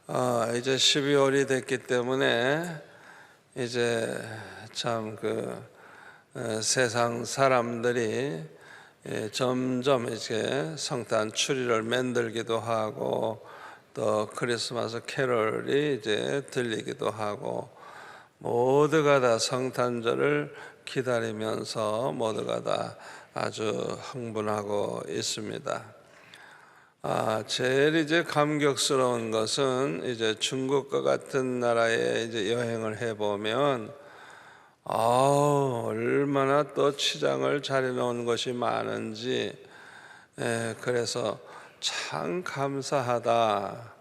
이제 12월이 됐기 때문에 이제 참 세상 사람들이 점점 이제 성탄 추리를 만들기도 하고 또 크리스마스 캐럴이 이제 들리기도 하고 모두가 다 성탄절을 기다리면서 모두가 다 아주 흥분하고 있습니다. 제일 이제 감격스러운 것은 이제 중국과 같은 나라에 이제 여행을 해보면 얼마나 또 치장을 잘 해놓은 것이 많은지, 그래서 참 감사하다.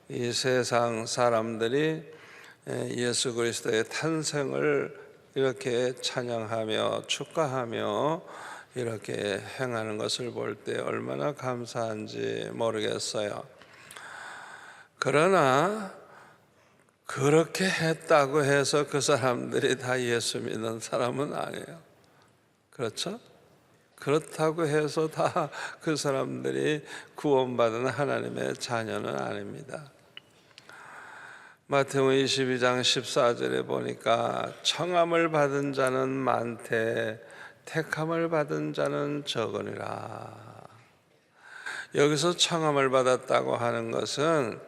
이 세상 사람들이 예수 그리스도의 탄생을 이렇게 찬양하며 축하하며 이렇게 행하는 것을 볼 때 얼마나 감사한지 모르겠어요. 그러나 그렇게 했다고 해서 그 사람들이 다 예수 믿는 사람은 아니에요. 그렇죠? 그렇다고 해서 다 그 사람들이 구원받은 하나님의 자녀는 아닙니다. 마태복음 22장 14절에 보니까 청함을 받은 자는 많되 택함을 받은 자는 적으니라. 여기서 청함을 받았다고 하는 것은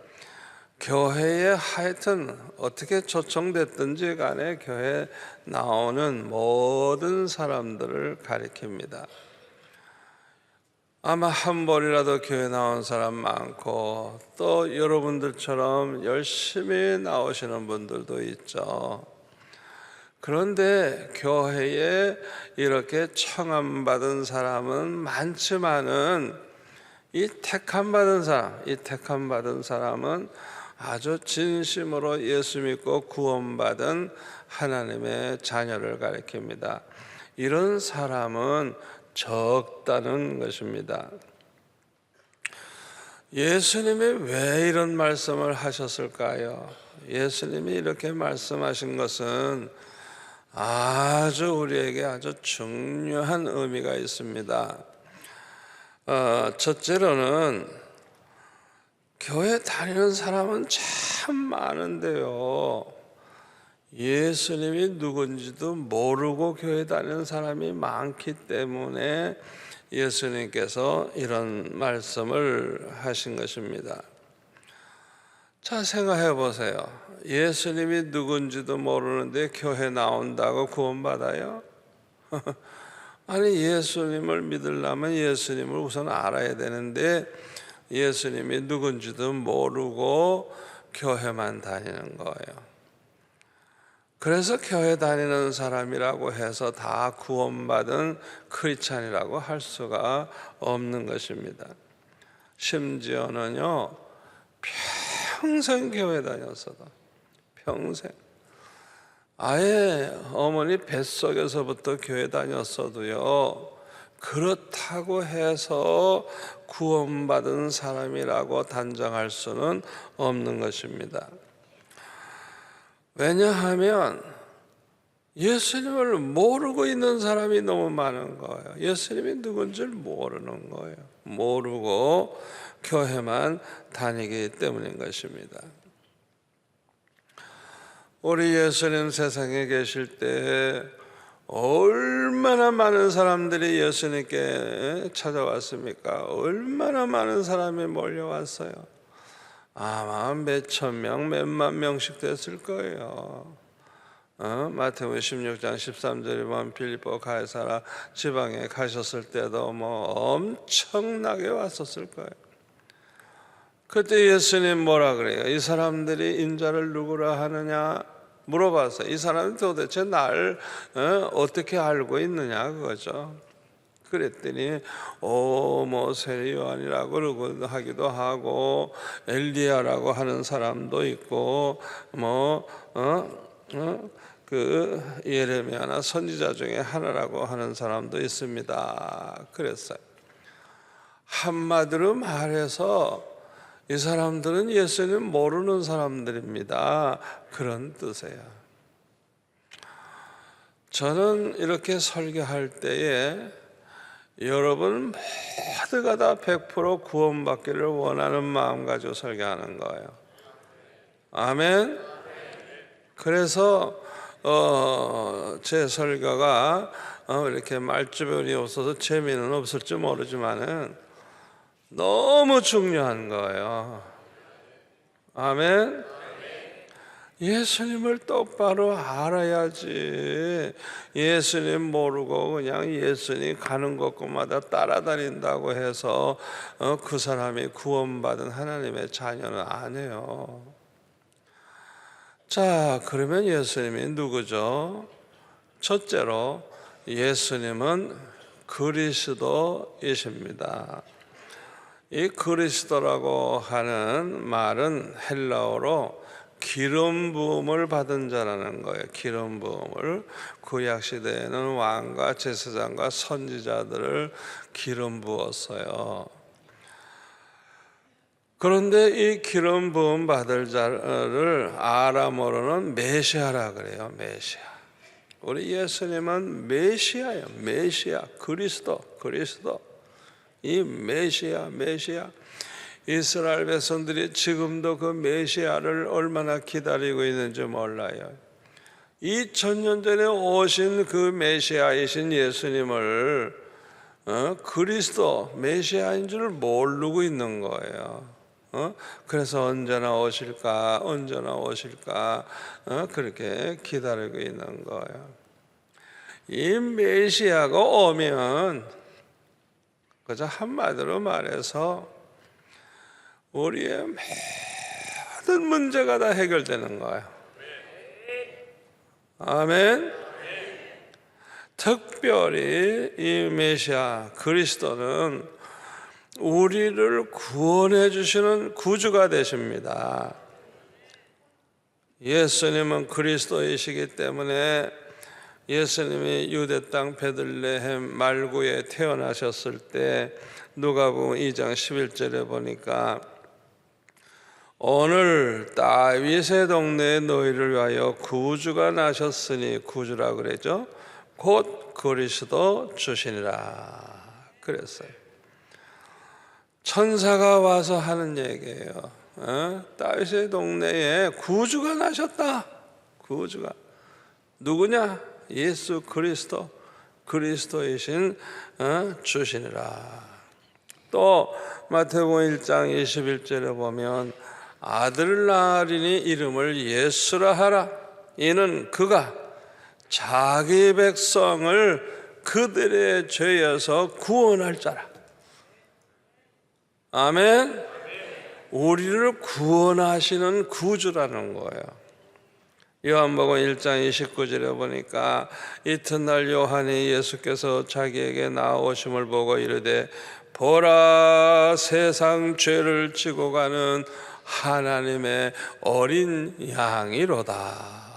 교회에 하여튼 어떻게 초청됐든지 간에 교회에 나오는 모든 사람들을 가리킵니다. 아마 한 번이라도 교회 나온 사람 많고 또 여러분들처럼 열심히 나오시는 분들도 있죠. 그런데 교회에 이렇게 청함받은 사람은 많지만은 이 택함받은 사람은 아주 진심으로 예수 믿고 구원받은 하나님의 자녀를 가리킵니다. 이런 사람은 적다는 것입니다. 예수님이 왜 이런 말씀을 하셨을까요? 예수님이 이렇게 말씀하신 것은 아주 우리에게 아주 중요한 의미가 있습니다. 첫째로는 교회 다니는 사람은 참 많은데요, 예수님이 누군지도 모르고 교회 다니는 사람이 많기 때문에 예수님께서 이런 말씀을 하신 것입니다. 자, 생각해 보세요. 예수님이 누군지도 모르는데 교회 나온다고 구원받아요? 아니, 예수님을 믿으려면 예수님을 우선 알아야 되는데 예수님이 누군지도 모르고 교회만 다니는 거예요. 그래서 교회 다니는 사람이라고 해서 다 구원받은 크리스찬이라고 할 수가 없는 것입니다. 심지어는요, 평생 교회 다녔어도, 평생 아예 어머니 뱃속에서부터 교회 다녔어도요, 그렇다고 해서 구원받은 사람이라고 단정할 수는 없는 것입니다. 왜냐하면 예수님을 모르고 있는 사람이 너무 많은 거예요. 예수님이 누군지를 모르는 거예요. 모르고 교회만 다니기 때문인 것입니다. 우리 예수님 세상에 계실 때 얼마나 많은 사람들이 예수님께 찾아왔습니까? 얼마나 많은 사람이 몰려왔어요. 아마 몇천 명, 몇만 명씩 됐을 거예요. 마태복음 16장 13절에 보면 빌립보 가이사라 지방에 가셨을 때도 엄청나게 왔었을 거예요. 그때 예수님 뭐라 그래요? 이 사람들이 인자를 누구라 하느냐 물어봤어요. 이 사람이 도대체 나를 어떻게 알고 있느냐 그거죠. 그랬더니 세례 요한이라고 그러고 하기도 하고 엘리야라고 하는 사람도 있고 예레미야나 선지자 중에 하나라고 하는 사람도 있습니다. 그랬어요. 한마디로 말해서 이 사람들은 예수님 모르는 사람들입니다. 그런 뜻이에요. 저는 이렇게 설교할 때에 여러분 모두가 다 100% 구원받기를 원하는 마음 가지고 설교하는 거예요. 아멘. 그래서 제 설교가 이렇게 말주변이 없어서 재미는 없을지 모르지만은 너무 중요한 거예요. 아멘. 예수님을 똑바로 알아야지. 예수님 모르고 그냥 예수님 가는 곳마다 따라다닌다고 해서 그 사람이 구원받은 하나님의 자녀는 아니에요. 자, 그러면 예수님이 누구죠? 첫째로 예수님은 그리스도이십니다. 이 그리스도라고 하는 말은 헬라어로 기름 부음을 받은 자라는 거예요. 기름 부음을. 구약 시대에는 왕과 제사장과 선지자들을 기름 부었어요. 그런데 이 기름 부음 받을 자를 아람어로는 메시아라 그래요. 메시아. 우리 예수님은 메시아예요. 메시아. 그리스도. 이 메시아. 이스라엘 백성들이 지금도 그 메시아를 얼마나 기다리고 있는지 몰라요. 2000년 전에 오신 그 메시아이신 예수님을 그리스도 메시아인 줄 모르고 있는 거예요. 그래서 언제나 오실까 그렇게 기다리고 있는 거예요. 이 메시아가 오면 그저 한마디로 말해서 우리의 모든 문제가 다 해결되는 거예요. 아멘. 특별히 이 메시아 그리스도는 우리를 구원해 주시는 구주가 되십니다. 예수님은 그리스도이시기 때문에 예수님이 유대 땅 베들레헴 말구에 태어나셨을 때 누가복음 2장 11절에 보니까 오늘 다윗의 동네에 너희를 위하여 구주가 나셨으니, 구주라 그랬죠. 곧 그리스도 주시니라 그랬어요. 천사가 와서 하는 얘기예요. 다윗의 동네에 구주가 나셨다. 구주가 누구냐? 예수 그리스도, 그리스도이신 주시니라. 또 마태복음 1장 21절에 보면 아들 낳으리니 이름을 예수라 하라. 이는 그가 자기 백성을 그들의 죄에서 구원할 자라. 아멘. 우리를 구원하시는 구주라는 거예요. 요한복음 1장 29절에 보니까 이튿날 요한이 예수께서 자기에게 나오심을 보고 이르되 보라, 세상 죄를 지고 가는 하나님의 어린 양이로다.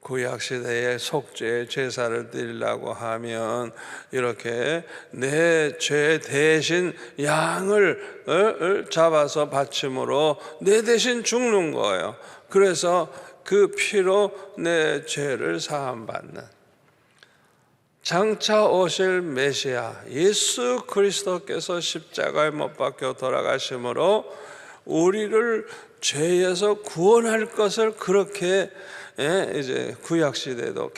구약시대에 속죄 제사를 드리려고 하면 이렇게 내 죄 대신 양을 잡아서 바침으로 내 대신 죽는 거예요. 그래서 그 피로 내 죄를 사함받는, 장차 오실 메시아 예수 그리스도께서 십자가에 못 박혀 돌아가심으로 우리를 죄에서 구원할 것을 그렇게 이제 구약 시대도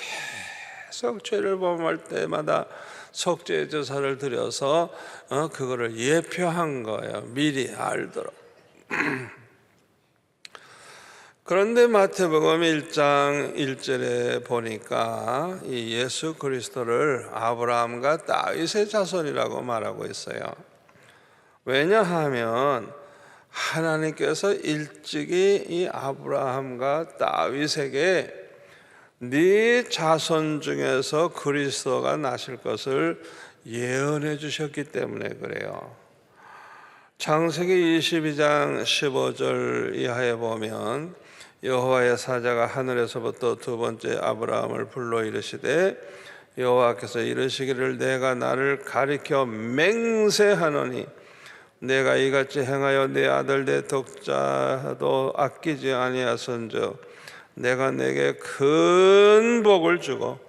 계속 죄를 범할 때마다 속죄 제사를 드려서 그거를 예표한 거예요. 미리 알도록. 그런데 마태복음 1장 1절에 보니까 이 예수 그리스도를 아브라함과 다윗의 자손이라고 말하고 있어요. 왜냐하면 하나님께서 일찍이 이 아브라함과 다윗에게 네 자손 중에서 그리스도가 나실 것을 예언해 주셨기 때문에 그래요. 창세기 22장 15절 이하에 보면 여호와의 사자가 하늘에서부터 두 번째 아브라함을 불러 이르시되 여호와께서 이르시기를 내가 나를 가리켜 맹세하노니 내가 이같이 행하여 내 아들 내 독자도 아끼지 아니하선즉 내가 내게 큰 복을 주고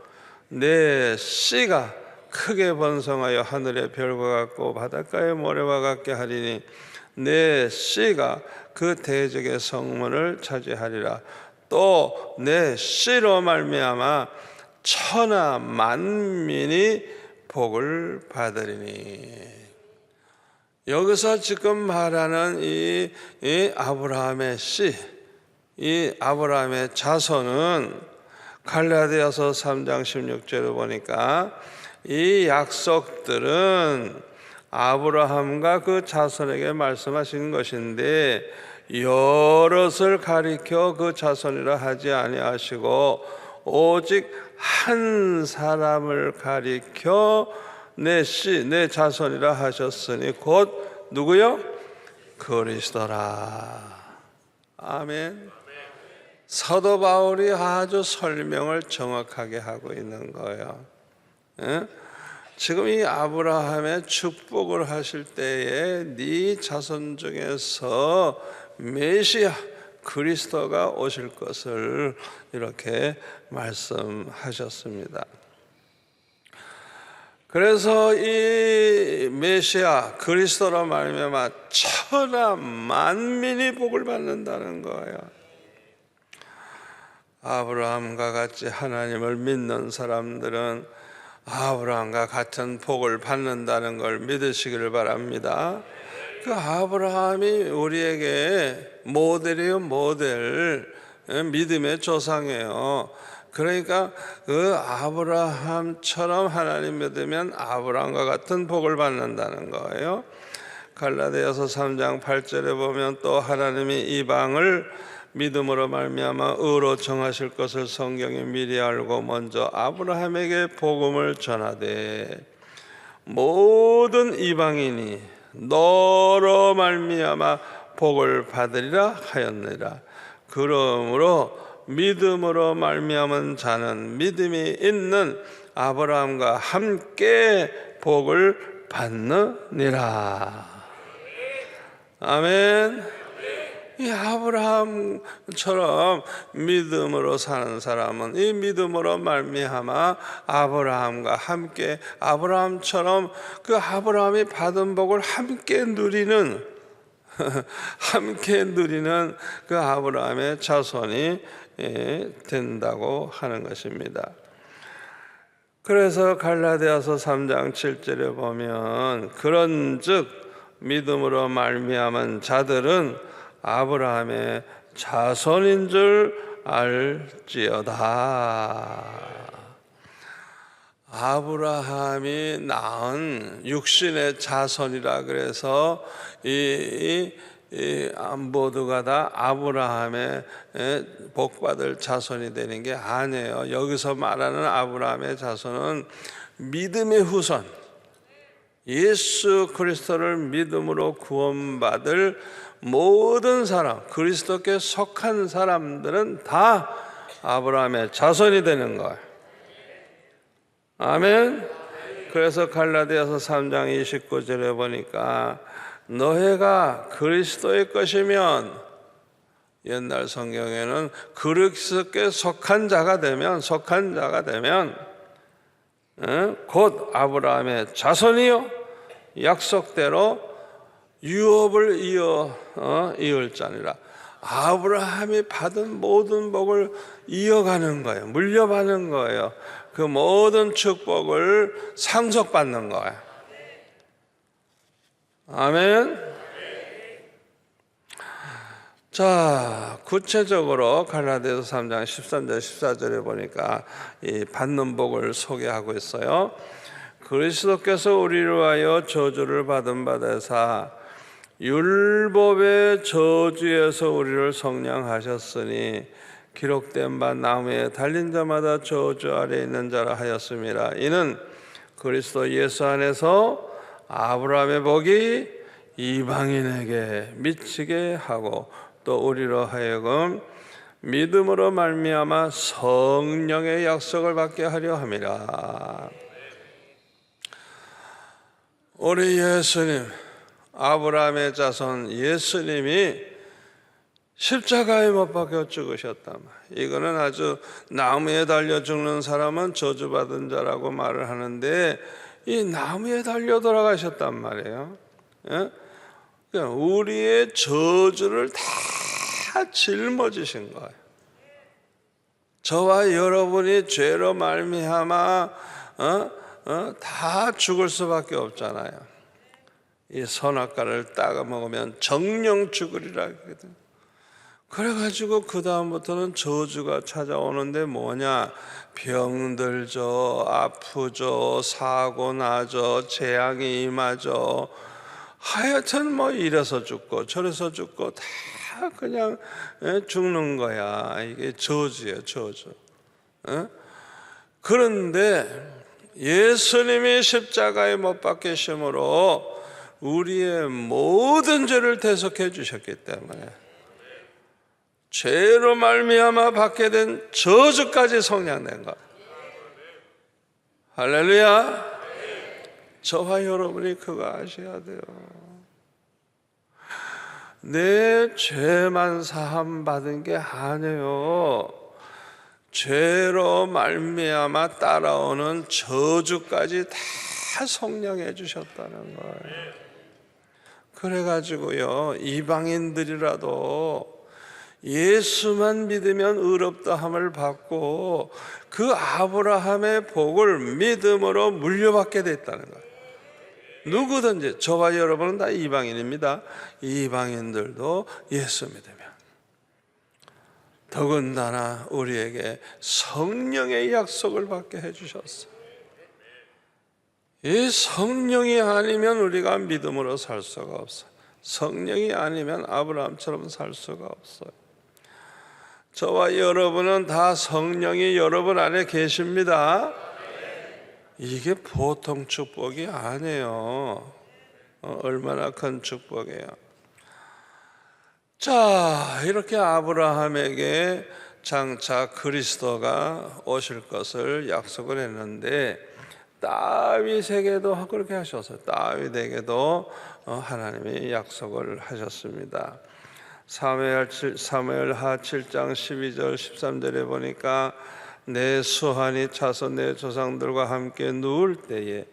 내 씨가 크게 번성하여 하늘의 별과 같고 바닷가의 모래와 같게 하리니 내 씨가 그 대적의 성문을 차지하리라. 또 내 씨로 말미암아 천하 만민이 복을 받으리니. 여기서 지금 말하는 이 아브라함의 씨, 이 아브라함의 자손은 갈라디아서 3장 16절을 보니까 이 약속들은 아브라함과 그 자손에게 말씀하신 것인데 여럿을 가리켜 그 자손이라 하지 아니하시고 오직 한 사람을 가리켜 내 씨, 내 자손이라 하셨으니 곧 누구요? 그리스도라. 아멘. 사도 바울이 아주 설명을 정확하게 하고 있는 거예요. 지금 이 아브라함의 축복을 하실 때에 네 자손 중에서 메시아 그리스도가 오실 것을 이렇게 말씀하셨습니다. 그래서 이 메시아 그리스도로 말미암아 천하 만민이 복을 받는다는 거예요. 아브라함과 같이 하나님을 믿는 사람들은 아브라함과 같은 복을 받는다는 걸 믿으시기를 바랍니다. 그 아브라함이 우리에게 모델이에요. 모델, 믿음의 조상이에요. 그러니까 그 아브라함처럼 하나님 믿으면 아브라함과 같은 복을 받는다는 거예요. 갈라디아서 3장 8절에 보면 또 하나님이 이방을 믿음으로 말미암아 의로 정하실 것을 성경이 미리 알고 먼저 아브라함에게 복음을 전하되 모든 이방인이 너로 말미암아 복을 받으리라 하였느니라. 그러므로 믿음으로 말미암은 자는 믿음이 있는 아브라함과 함께 복을 받느니라. 아멘. 이 아브라함처럼 믿음으로 사는 사람은 이 믿음으로 말미암아 아브라함과 함께 아브라함처럼 그 아브라함이 받은 복을 함께 누리는 함께 누리는 그 아브라함의 자손이 된다고 하는 것입니다. 그래서 갈라디아서 3장 7절에 보면 그런즉 믿음으로 말미암은 자들은 아브라함의 자손인 줄 알지어다. 아브라함이 낳은 육신의 자손이라 그래서 이 모두가 다 아브라함의 복받을 자손이 되는 게 아니에요. 여기서 말하는 아브라함의 자손은 믿음의 후손, 예수 그리스도를 믿음으로 구원받을 모든 사람, 그리스도께 속한 사람들은 다 아브라함의 자손이 되는 거예요. 아멘. 그래서 갈라디아서 3장 29절에 보니까 너희가 그리스도의 것이면, 옛날 성경에는 그리스도께 속한 자가 되면 곧 아브라함의 자손이요 약속대로 유업을 이을 자니라. 아브라함이 받은 모든 복을 이어가는 거예요. 물려받는 거예요. 그 모든 축복을 상속받는 거예요. 아멘. 자, 구체적으로 갈라디아서 3장 13절 14절에 보니까 이 받는 복을 소개하고 있어요. 그리스도께서 우리를 위하여 저주를 받은 바 되사 율법의 저주에서 우리를 속량하셨으니 기록된 바 나무에 달린 자마다 저주 아래 있는 자라 하였습니다. 이는 그리스도 예수 안에서 아브라함의 복이 이방인에게 미치게 하고 또 우리로 하여금 믿음으로 말미암아 성령의 약속을 받게 하려 함이라. 우리 예수님, 아브라함의 자손 예수님이 십자가에 못 박혀 죽으셨단 말이에요. 이거는 아주 나무에 달려 죽는 사람은 저주받은 자라고 말을 하는데 이 나무에 달려 돌아가셨단 말이에요. 예? 그러니까 우리의 저주를 다 짊어지신 거예요. 저와 여러분이 죄로 말미암아 다 죽을 수밖에 없잖아요. 이 선악과를 따가 먹으면 정령 죽으리라 하거든. 그래가지고 그 다음부터는 저주가 찾아오는데 뭐냐? 병들죠, 아프죠, 사고 나죠, 재앙이 임하죠. 하여튼 뭐 이래서 죽고 저래서 죽고 다 그냥 죽는 거야. 이게 저주예요, 저주. 그런데 예수님이 십자가에 못 박히심으로 우리의 모든 죄를 대속해 주셨기 때문에 죄로 말미암아 받게 된 저주까지 성량된 것. 할렐루야. 저와 여러분이 그거 아셔야 돼요. 내 죄만 사함 받은 게 아니에요. 죄로 말미암아 따라오는 저주까지 다 성량해 주셨다는 거예요. 그래가지고요, 이방인들이라도 예수만 믿으면 의롭다함을 받고 그 아브라함의 복을 믿음으로 물려받게 됐다는 거예요. 누구든지, 저와 여러분은 다 이방인입니다. 이방인들도 예수 믿으면 더군다나 우리에게 성령의 약속을 받게 해주셨어요. 이 성령이 아니면 우리가 믿음으로 살 수가 없어요. 성령이 아니면 아브라함처럼 살 수가 없어요. 저와 여러분은 다 성령이 여러분 안에 계십니다. 이게 보통 축복이 아니에요. 얼마나 큰 축복이에요. 자, 이렇게 아브라함에게 장차 그리스도가 오실 것을 약속을 했는데 다윗에게도 그렇게 하셨어요. 다윗에게도 하나님이 약속을 하셨습니다. 사무엘하 7장 12절 13절에 보니까 내 수하니 차서 내 조상들과 함께 누울 때에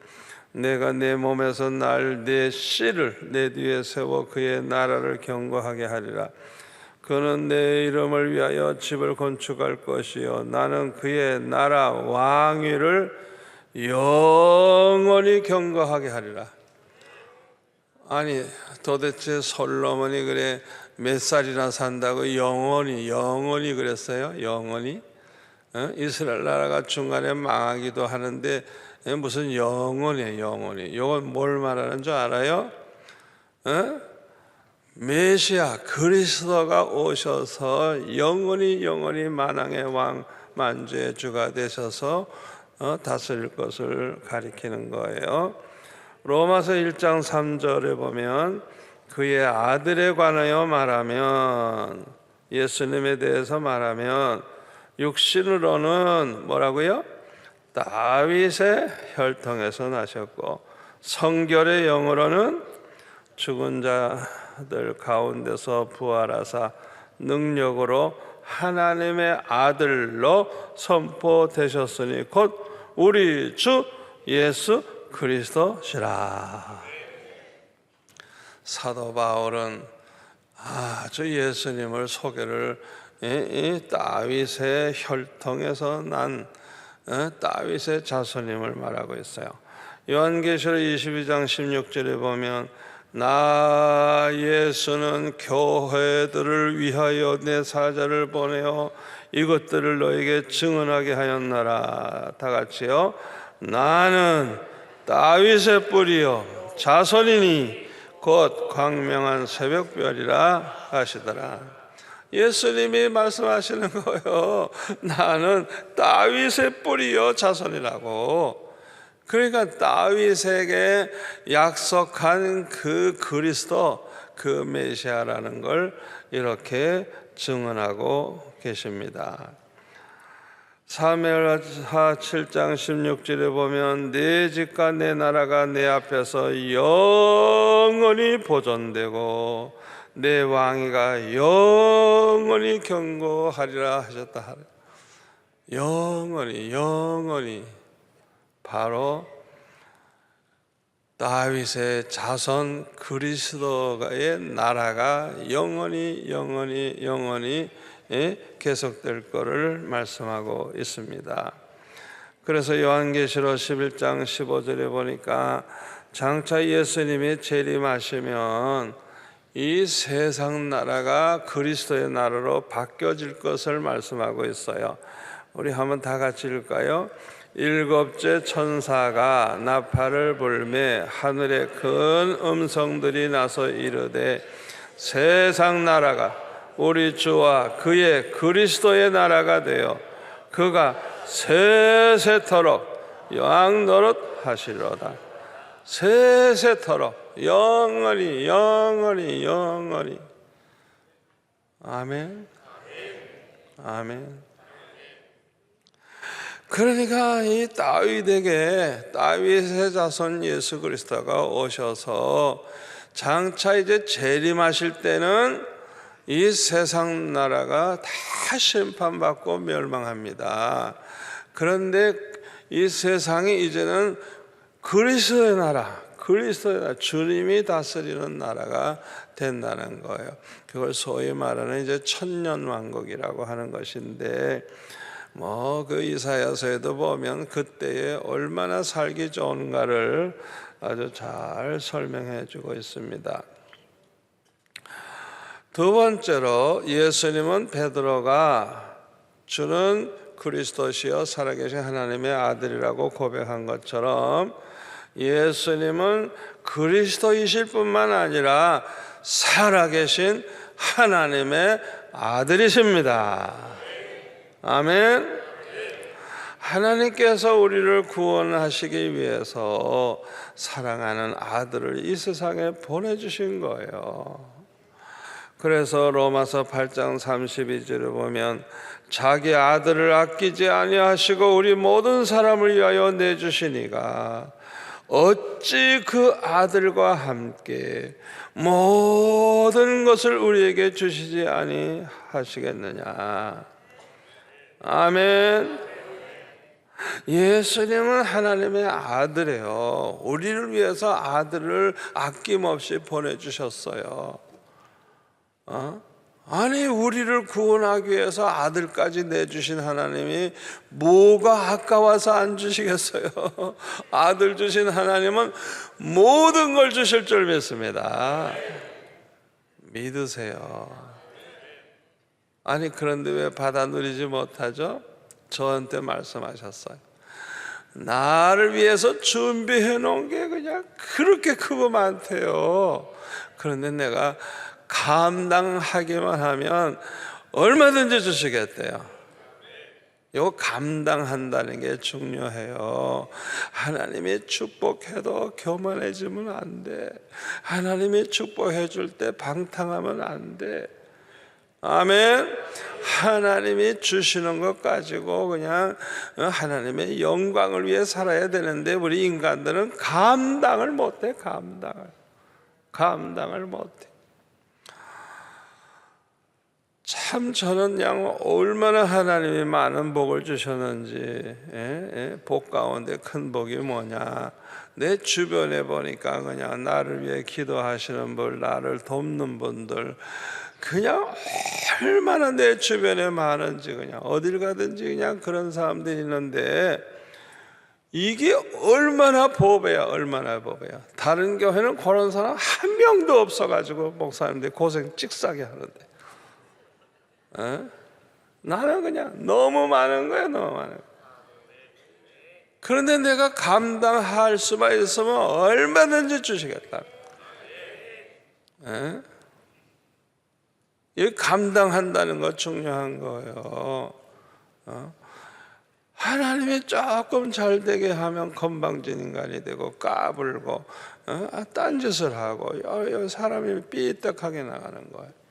내가 내 몸에서 날 내 씨를 내 뒤에 세워 그의 나라를 경고하게 하리라. 그는 내 이름을 위하여 집을 건축할 것이요 나는 그의 나라 왕위를 영원히 경고하게 하리라. 아니 도대체 솔로몬이 그래 몇 살이나 산다고 영원히 그랬어요? 영원히? 이스라엘 나라가 중간에 망하기도 하는데 무슨 영원이에요, 영원히. 이건 뭘 말하는 줄 알아요? 메시아 그리스도가 오셔서 영원히 만왕의 왕 만주의 주가 되셔서 다스릴 것을 가리키는 거예요. 로마서 1장 3절에 보면 그의 아들에 관하여 말하면, 예수님에 대해서 말하면 육신으로는 뭐라고요? 다윗의 혈통에서 나셨고 성결의 영으로는 죽은 자들 가운데서 부활하사 능력으로 하나님의 아들로 선포되셨으니 곧 우리 주 예수 그리스도시라. 사도 바울은 아주 예수님을 소개를 다윗의 혈통에서 난 다윗의 자손임을 말하고 있어요. 요한계시록 22장 16절에 보면 나 예수는 교회들을 위하여 내 사자를 보내어 이것들을 너에게 증언하게 하였나라. 다 같이요. 나는 다윗의 뿌리요 자손이니 곧 광명한 새벽별이라 하시더라. 예수님이 말씀하시는 거예요. 나는 다윗의 뿌리요 자손이라고. 그러니까 다윗에게 약속한 그 그리스도, 그 메시아라는 걸 이렇게 증언하고 계십니다. 사무엘하 7장 16절에 보면 내 집과 내 나라가 내 앞에서 영원히 보존되고 내 왕위가 영원히 경고하리라 하셨다. 영원히 바로 다윗의 자손 그리스도의 나라가 영원히 계속될 것을 말씀하고 있습니다. 그래서 요한계시록 11장 15절에 보니까 장차 예수님이 재림하시면 이 세상 나라가 그리스도의 나라로 바뀌어질 것을 말씀하고 있어요. 우리 한번 다 같이 읽을까요? 일곱째 천사가 나팔을 불매 하늘에 큰 음성들이 나서 이르되 세상 나라가 우리 주와 그의 그리스도의 나라가 되어 그가 세세토록 영원히 하시리로다. 세세토록 영원히. 아멘. 그러니까 이 다윗의 자손 예수 그리스도가 오셔서 장차 이제 재림하실 때는 이 세상 나라가 다 심판받고 멸망합니다. 그런데 이 세상이 이제는 그리스도의 나라, 주님이 다스리는 나라가 된다는 거예요. 그걸 소위 말하는 이제 천년왕국이라고 하는 것인데, 그 이사야서에도 보면 그때에 얼마나 살기 좋은가를 아주 잘 설명해 주고 있습니다. 두 번째로 예수님은 베드로가 주는 그리스도시요 살아계신 하나님의 아들이라고 고백한 것처럼 예수님은 그리스도이실 뿐만 아니라 살아계신 하나님의 아들이십니다. 아멘. 하나님께서 우리를 구원하시기 위해서 사랑하는 아들을 이 세상에 보내주신 거예요. 그래서 로마서 8장 32절을 보면 자기 아들을 아끼지 아니하시고 우리 모든 사람을 위하여 내주시니가 어찌 그 아들과 함께 모든 것을 우리에게 주시지 아니하시겠느냐. 아멘. 예수님은 하나님의 아들이에요. 우리를 위해서 아들을 아낌없이 보내주셨어요. 아니 우리를 구원하기 위해서 아들까지 내주신 하나님이 뭐가 아까워서 안 주시겠어요? 아들 주신 하나님은 모든 걸 주실 줄 믿습니다. 믿으세요. 아니 그런데 왜 받아 누리지 못하죠? 저한테 말씀하셨어요. 나를 위해서 준비해 놓은 게 그냥 그렇게 크고 많대요. 그런데 내가 감당하기만 하면 얼마든지 주시겠대요. 이거 감당한다는 게 중요해요. 하나님이 축복해도 교만해지면 안 돼. 하나님이 축복해 줄 때 방탕하면 안 돼. 아멘. 하나님이 주시는 것 가지고 그냥 하나님의 영광을 위해 살아야 되는데 우리 인간들은 감당을 못해. 감당을 못해. 참 저는 그냥 얼마나 하나님이 많은 복을 주셨는지, 복 가운데 큰 복이 뭐냐, 내 주변에 보니까 그냥 나를 위해 기도하시는 분, 나를 돕는 분들 그냥 얼마나 내 주변에 많은지, 그냥 어딜 가든지 그냥 그런 사람들이 있는데 이게 얼마나 복이야. 다른 교회는 그런 사람 한 명도 없어가지고 목사님들 고생 찍사게 하는데 나는 그냥 너무 많은 거야. 그런데 내가 감당할 수만 있으면 얼마든지 주시겠다. 이 감당한다는 거 중요한 거예요. 하나님이 조금 잘 되게 하면 건방진 인간이 되고 까불고 딴짓을 하고 사람이 삐딱하게 나가는 거예요.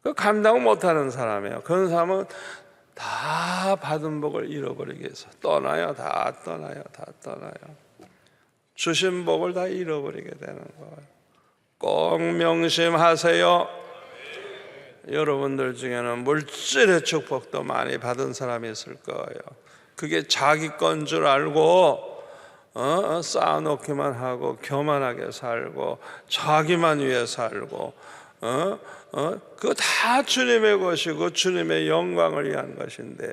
그 감당 못하는 사람이에요. 그런 사람은 다 받은 복을 잃어버리게 해서 떠나요. 다 떠나요. 주신 복을 다 잃어버리게 되는 거예요. 꼭 명심하세요. 여러분들 중에는 물질의 축복도 많이 받은 사람이 있을 거예요. 그게 자기 건 줄 알고 쌓아놓기만 하고 교만하게 살고 자기만 위해 살고 그거 다 주님의 것이고 주님의 영광을 위한 것인데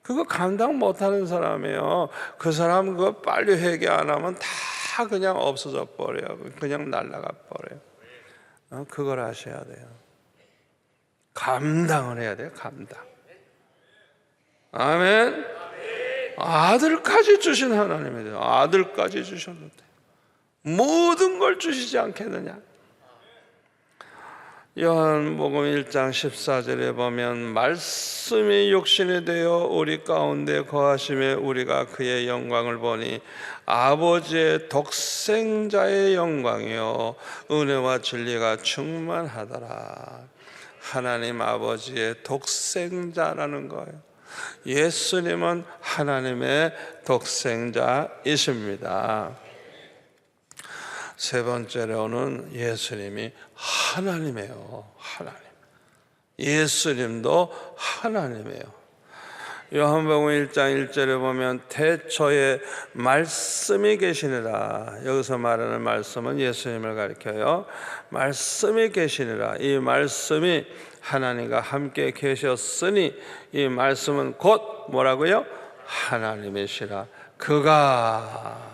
그거 감당 못하는 사람이에요. 그 사람 그거 빨리 회개 안 하면 다 그냥 없어져 버려요. 그냥 날아가 버려요. 그걸 하셔야 돼요. 감당을 해야 돼요. 감당. 아멘. 아들까지 주신 하나님이에요. 아들까지 주셨는데 모든 걸 주시지 않겠느냐. 요한복음 1장 14절에 보면 말씀이 육신이 되어 우리 가운데 거하심에 우리가 그의 영광을 보니 아버지의 독생자의 영광이요 은혜와 진리가 충만하더라. 하나님 아버지의 독생자라는 거예요. 예수님은 하나님의 독생자이십니다. 세 번째로는 예수님이 하나님이에요. 하나님. 예수님도 하나님이에요. 요한복음 1장 1절에 보면 태초에 말씀이 계시니라. 여기서 말하는 말씀은 예수님을 가리켜요. 말씀이 계시니라. 이 말씀이 하나님과 함께 계셨으니 이 말씀은 곧 뭐라고요? 하나님이시라. 그가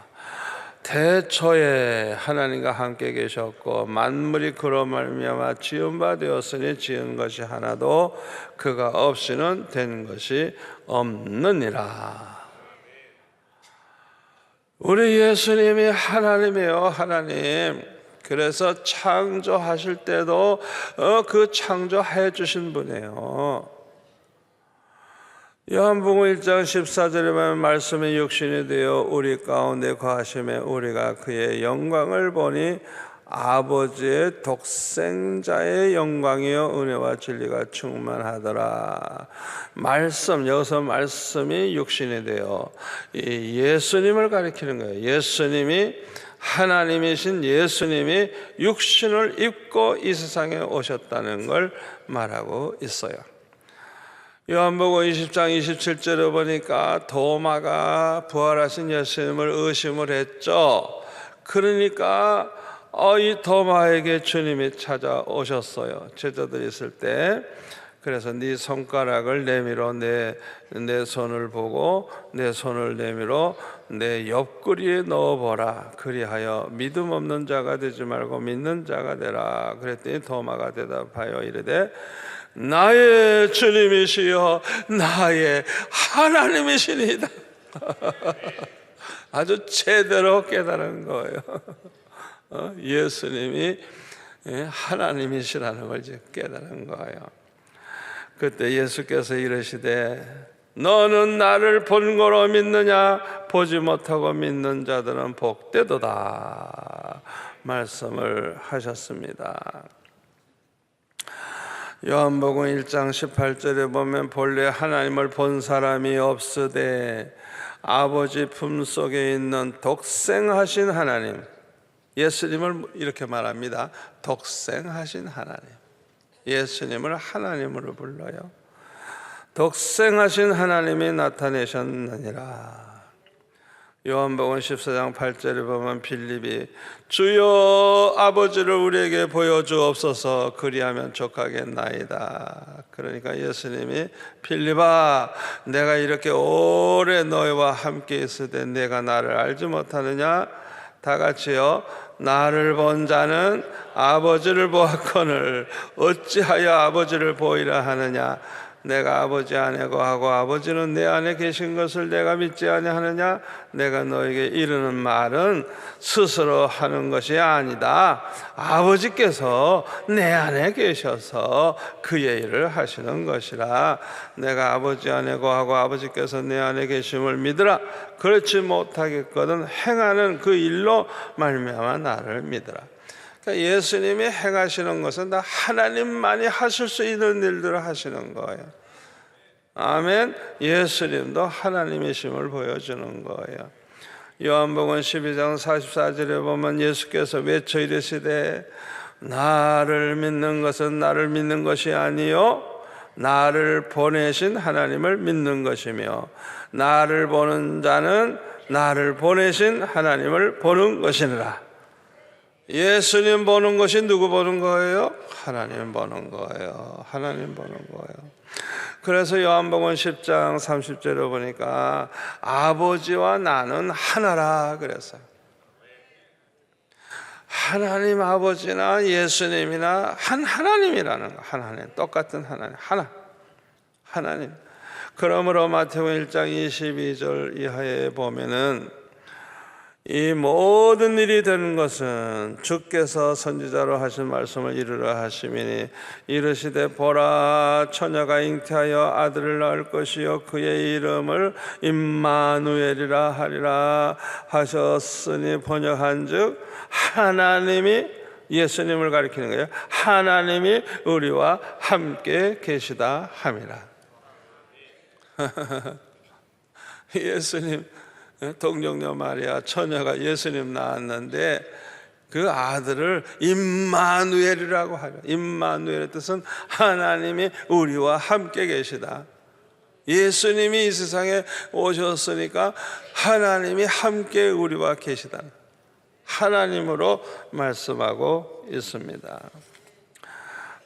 태초에 하나님과 함께 계셨고 만물이 그로 말미암아 지은 바 되었으니 지은 것이 하나도 그가 없이는 된 것이 없느니라. 우리 예수님이 하나님이에요. 하나님. 그래서 창조하실 때도 그 창조해 주신 분이에요. 요한복음 1장 14절에 보면 말씀이 육신이 되어 우리 가운데 거하심에 우리가 그의 영광을 보니 아버지의 독생자의 영광이요 은혜와 진리가 충만하더라. 말씀, 여기서 말씀이 육신이 되어 예수님을 가리키는 거예요. 예수님이 하나님이신 예수님이 육신을 입고 이 세상에 오셨다는 걸 말하고 있어요. 요한복음 20장 27절에 보니까 도마가 부활하신 예수님을 의심을 했죠. 그러니까 이 도마에게 주님이 찾아오셨어요. 제자들이 있을 때. 그래서 네 손가락을 내밀어 내 손을 보고 내 손을 내밀어 내 옆구리에 넣어보라. 그리하여 믿음 없는 자가 되지 말고 믿는 자가 되라. 그랬더니 도마가 대답하여 이르되 나의 주님이시여 나의 하나님이시니이다. 아주 제대로 깨달은 거예요. 예수님이 하나님이시라는 걸 이제 깨달은 거예요. 그때 예수께서 이르시되 너는 나를 본 거로 믿느냐? 보지 못하고 믿는 자들은 복되도다 말씀을 하셨습니다. 요한복음 1장 18절에 보면 본래 하나님을 본 사람이 없으되 아버지 품속에 있는 독생하신 하나님, 예수님을 이렇게 말합니다. 독생하신 하나님, 예수님을 하나님으로 불러요. 독생하신 하나님이 나타내셨느니라. 요한복음 14장 8절에 보면 빌립이 주여 아버지를 우리에게 보여주옵소서 그리하면 족하겠나이다. 그러니까 예수님이 빌립아 내가 이렇게 오래 너희와 함께 있으되 내가 나를 알지 못하느냐? 다 같이요. 나를 본 자는 아버지를 보았거늘 어찌하여 아버지를 보이라 하느냐? 내가 아버지 안에 거하고 아버지는 내 안에 계신 것을 내가 믿지 아니하느냐? 내가 너에게 이르는 말은 스스로 하는 것이 아니다. 아버지께서 내 안에 계셔서 그의 일을 하시는 것이라. 내가 아버지 안에 거하고 아버지께서 내 안에 계심을 믿으라. 그렇지 못하겠거든 행하는 그 일로 말미암아 나를 믿으라. 예수님이 행하시는 것은 다 하나님만이 하실 수 있는 일들을 하시는 거예요. 아멘. 예수님도 하나님이심을 보여주는 거예요. 요한복음 12장 44절에 보면 예수께서 외쳐 이르시되 나를 믿는 것은 나를 믿는 것이 아니요 나를 보내신 하나님을 믿는 것이며 나를 보는 자는 나를 보내신 하나님을 보는 것이니라. 예수님 보는 것이 누구 보는 거예요? 하나님 보는 거예요. 하나님 보는 거예요. 그래서 요한복음 10장 30절에 보니까 아버지와 나는 하나라 그랬어요. 하나님 아버지나 예수님이나 한 하나님이라는 거. 하나님, 똑같은 하나님, 하나님. 그러므로 마태복음 1장 22절 이하에 보면은 이 모든 일이 되는 것은 주께서 선지자로 하신 말씀을 이루라 하시미니 이르시되 보라 처녀가 잉태하여 아들을 낳을 것이요 그의 이름을 임마누엘이라 하리라 하셨으니 번역한즉 하나님이 예수님을 가리키는 거예요. 하나님이 우리와 함께 계시다 함이라. 예수님 동정녀 마리아 처녀가 예수님 낳았는데 그 아들을 임마누엘이라고 하죠. 임마누엘의 뜻은 하나님이 우리와 함께 계시다. 예수님이 이 세상에 오셨으니까 하나님이 함께 우리와 계시다. 하나님으로 말씀하고 있습니다.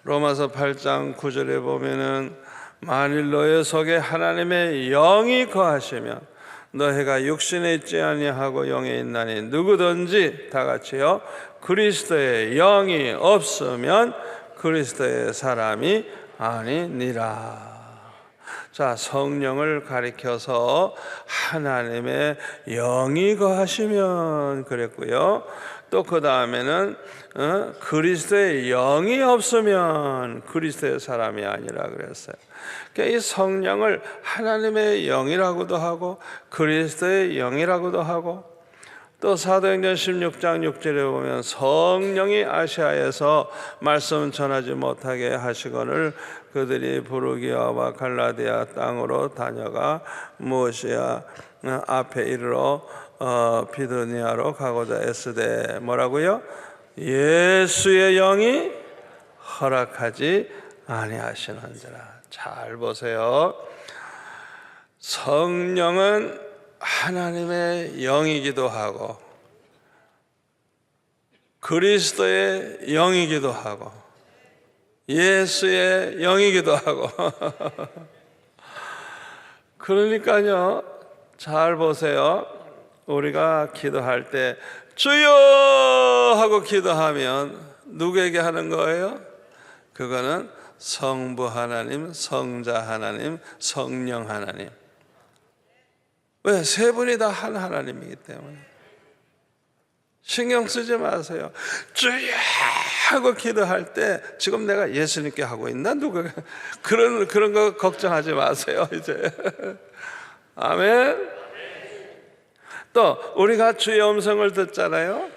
로마서 8장 9절에 보면은 만일 너의 속에 하나님의 영이 거하시면 너희가 육신에 있지 아니하고 영에 있나니 누구든지 다 같이요 그리스도의 영이 없으면 그리스도의 사람이 아니니라. 자, 성령을 가리켜서 하나님의 영이 거하시면 그랬고요. 또 그 다음에는 그리스도의 영이 없으면 그리스도의 사람이 아니라 그랬어요. 그러니까 이 성령을 하나님의 영이라고도 하고 그리스도의 영이라고도 하고 또 사도행전 16장 6절에 보면 성령이 아시아에서 말씀 전하지 못하게 하시거늘 그들이 부르기아와 갈라디아 땅으로 다녀가 무엇이야 앞에 이르러 비두니아로 가고자 애쓰되 뭐라고요? 예수의 영이 허락하지 아니하시는지라. 잘 보세요. 성령은 하나님의 영이기도 하고 그리스도의 영이기도 하고 예수의 영이기도 하고 그러니까요, 잘 보세요. 우리가 기도할 때 주여 하고 기도하면 누구에게 하는 거예요? 그거는 성부 하나님, 성자 하나님, 성령 하나님. 왜? 세 분이 다 한 하나님이기 때문에 신경 쓰지 마세요. 주여 하고 기도할 때 지금 내가 예수님께 하고 있나? 누가 그런 거 걱정하지 마세요. 이제 아멘. 또 우리가 주의 음성을 듣잖아요.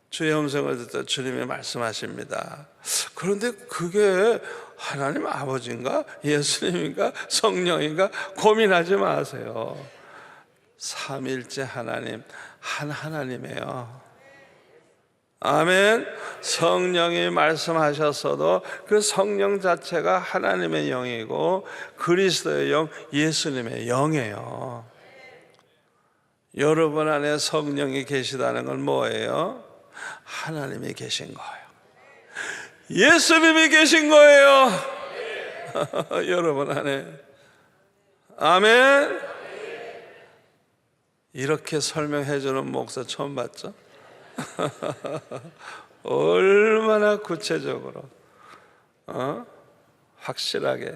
주의 음성을 듣자 주님이 말씀하십니다. 그런데 그게 하나님 아버지인가 예수님인가 성령인가 고민하지 마세요. 삼일째 하나님, 한 하나님이에요. 아멘. 성령이 말씀하셨어도 그 성령 자체가 하나님의 영이고 그리스도의 영, 예수님의 영이에요. 여러분 안에 성령이 계시다는 건 뭐예요? 하나님이 계신 거예요. 예수님이 계신 거예요. 여러분 안에. 아멘. 이렇게 설명해 주는 목사 처음 봤죠? 얼마나 구체적으로 확실하게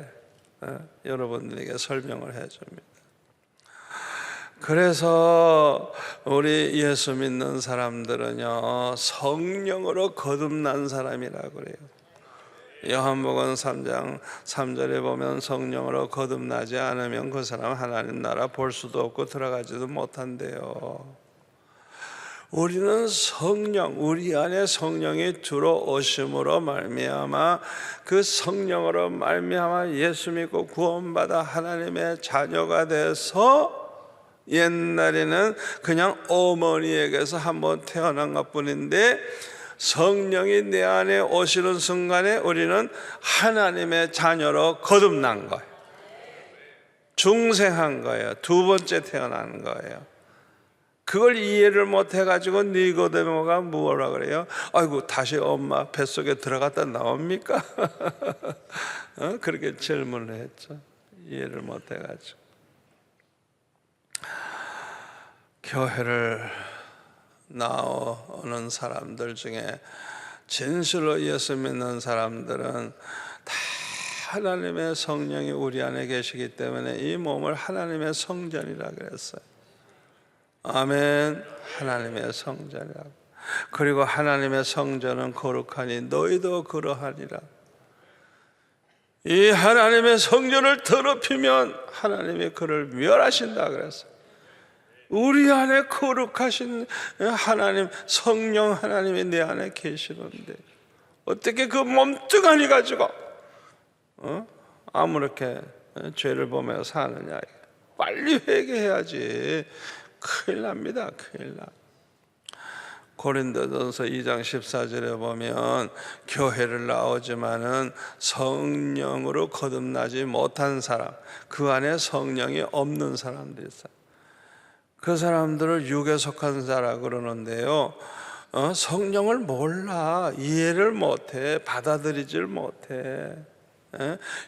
여러분들에게 설명을 해줍니다. 그래서 우리 예수 믿는 사람들은요 성령으로 거듭난 사람이라고 그래요. 요한복음 3장 3절에 보면 성령으로 거듭나지 않으면 그 사람 하나님 나라 볼 수도 없고 들어가지도 못한대요. 우리는 성령, 우리 안에 성령이 들어오심으로 말미암아 그 성령으로 말미암아 예수 믿고 구원받아 하나님의 자녀가 돼서 옛날에는 그냥 어머니에게서 한번 태어난 것뿐인데 성령이 내 안에 오시는 순간에 우리는 하나님의 자녀로 거듭난 거예요. 중생한 거예요. 두 번째 태어난 거예요. 그걸 이해를 못 해가지고 니고데모가 뭐라 그래요? 아이고 다시 엄마 뱃속에 들어갔다 나옵니까? 그렇게 질문을 했죠. 이해를 못 해가지고. 교회를 나오는 사람들 중에 진실로 예수 믿는 사람들은 다 하나님의 성령이 우리 안에 계시기 때문에 이 몸을 하나님의 성전이라 그랬어요. 아멘. 하나님의 성전이라고. 그리고 하나님의 성전은 거룩하니 너희도 그러하리라. 이 하나님의 성전을 더럽히면 하나님이 그를 멸하신다 그랬어요. 우리 안에 거룩하신 하나님, 성령 하나님이 내 안에 계시는데 어떻게 그 몸뚱아리 가지고 아무렇게 죄를 보며 사느냐. 빨리 회개해야지. 큰일 납니다. 큰일 나. 고린도전서 2장 14절에 보면 교회를 나오지만은 성령으로 거듭나지 못한 사람, 그 안에 성령이 없는 사람들이 있어요. 그 사람들을 육에 속한 자라 그러는데요, 성령을 몰라, 이해를 못해, 받아들이질 못해.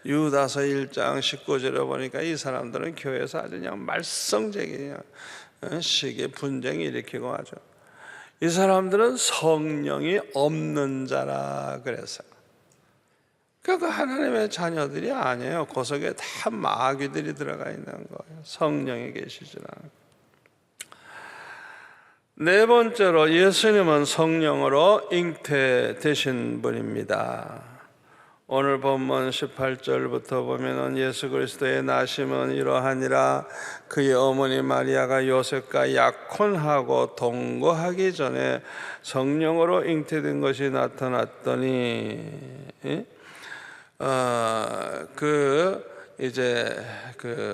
유다서 1장 19절에 보니까 이 사람들은 교회에서 아주 그냥 말썽쟁이, 시기 분쟁 일으키고 하죠. 이 사람들은 성령이 없는 자라 그랬어요. 그러니까 하나님의 자녀들이 아니에요. 그 속에 다 마귀들이 들어가 있는 거예요. 성령이 계시지 않고. 네 번째로 예수님은 성령으로 잉태되신 분입니다. 오늘 본문 18절부터 보면은 예수 그리스도의 나심은 이러하니라. 그의 어머니 마리아가 요셉과 약혼하고 동거하기 전에 성령으로 잉태된 것이 나타났더니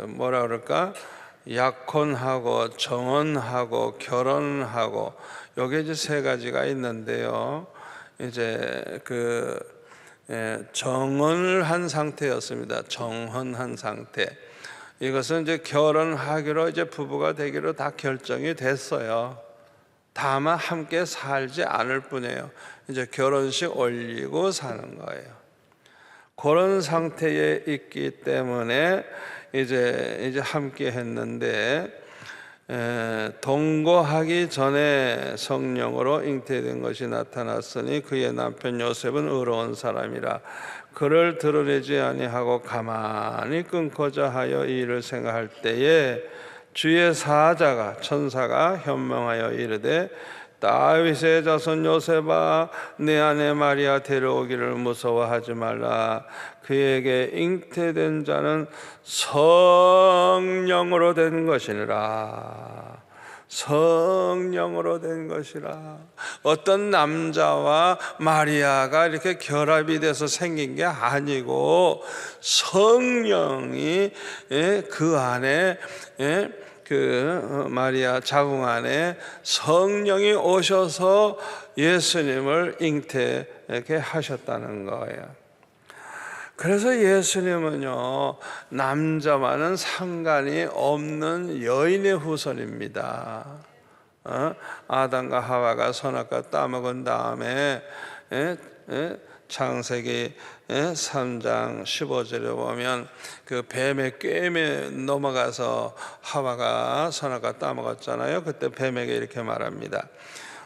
뭐라 그럴까? 약혼하고 정혼하고 결혼하고 여기 이제 세 가지가 있는데요. 이제 정혼을 한 상태였습니다. 정혼한 상태. 이것은 이제 결혼하기로 이제 부부가 되기로 다 결정이 됐어요. 다만 함께 살지 않을 뿐이에요. 이제 결혼식 올리고 사는 거예요. 그런 상태에 있기 때문에 이제 함께 했는데 동거하기 전에 성령으로 잉태된 것이 나타났으니 그의 남편 요셉은 의로운 사람이라 그를 드러내지 아니하고 가만히 끊고자 하여 이 일을 생각할 때에 주의 사자가 천사가 현명하여 이르되 다윗의 자손 요셉아 내 아내 마리아 데려오기를 무서워하지 말라. 그에게 잉태된 자는 성령으로 된 것이니라. 성령으로 된 것이라. 어떤 남자와 마리아가 이렇게 결합이 돼서 생긴 게 아니고 성령이 그 안에 마리아 자궁 안에 성령이 오셔서 예수님을 잉태하게 하셨다는 거예요. 그래서 예수님은요, 남자와는 상관이 없는 여인의 후손입니다. 아담과 하와가 선악과 따먹은 다음에 창세기 3장 15절에 보면 그 뱀의 꾀임에 넘어가서 하와가 선악과 따먹었잖아요. 그때 뱀에게 이렇게 말합니다.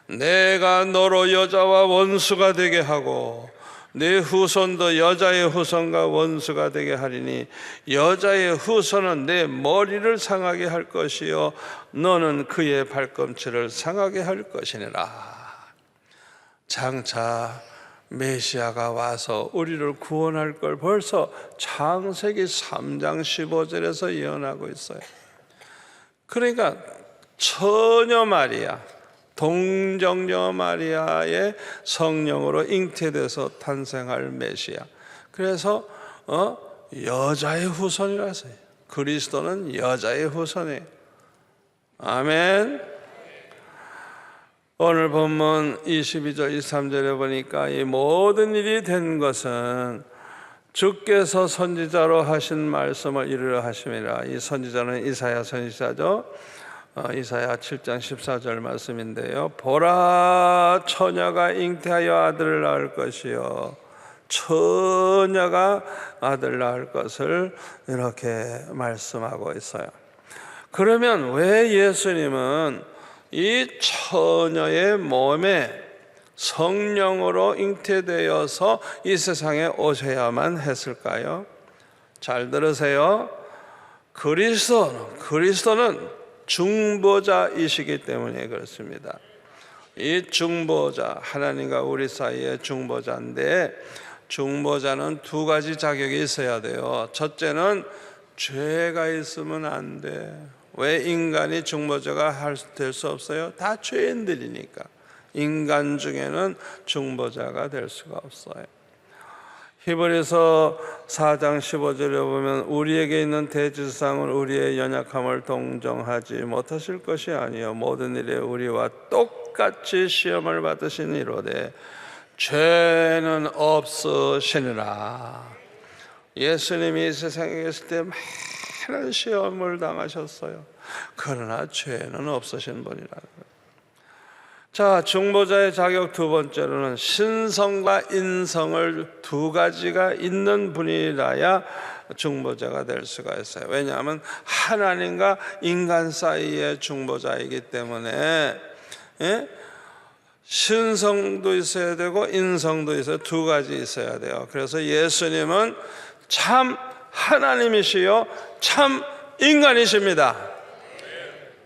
내가 너로 여자와 원수가 되게 하고 네 후손도 여자의 후손과 원수가 되게 하리니 여자의 후손은 내 머리를 상하게 할 것이요 너는 그의 발꿈치를 상하게 할 것이니라. 장차 메시아가 와서 우리를 구원할 걸 벌써 창세기 3장 15절에서 예언하고 있어요. 그러니까 처녀 마리아, 동정녀 마리아의 성령으로 잉태돼서 탄생할 메시아. 그래서 여자의 후손이라서요. 그리스도는 여자의 후손이에요. 아멘. 오늘 본문 22절 23절에 보니까 이 모든 일이 된 것은 주께서 선지자로 하신 말씀을 이루려 하심이라. 이 선지자는 이사야 선지자죠. 이사야 7장 14절 말씀인데요. 보라, 처녀가 잉태하여 아들을 낳을 것이요 처녀가 아들 낳을 것을 이렇게 말씀하고 있어요. 그러면 왜 예수님은 이 처녀의 몸에 성령으로 잉태되어서 이 세상에 오셔야만 했을까요? 잘 들으세요. 그리스도는 중보자이시기 때문에 그렇습니다. 이 중보자, 하나님과 우리 사이의 중보자인데, 중보자는 두 가지 자격이 있어야 돼요. 첫째는 죄가 있으면 안 돼. 왜 인간이 중보자가 될 수 없어요? 다 죄인들이니까. 인간 중에는 중보자가 될 수가 없어요. 히브리서 4장 15절에 보면 우리에게 있는 대지상은 우리의 연약함을 동정하지 못하실 것이 아니요 모든 일에 우리와 똑같이 시험을 받으시니로되 죄는 없으시니라. 예수님이 이 세상에 계실 때 많은 시험을 당하셨어요. 그러나 죄는 없으신 분이라는 거예요. 자, 중보자의 자격 두 번째로는 신성과 인성을 두 가지가 있는 분이라야 중보자가 될 수가 있어요. 왜냐하면 하나님과 인간 사이의 중보자이기 때문에 신성도 있어야 되고 인성도 있어야, 두 가지 있어야 돼요. 그래서 예수님은 참 하나님이시요 참 인간이십니다.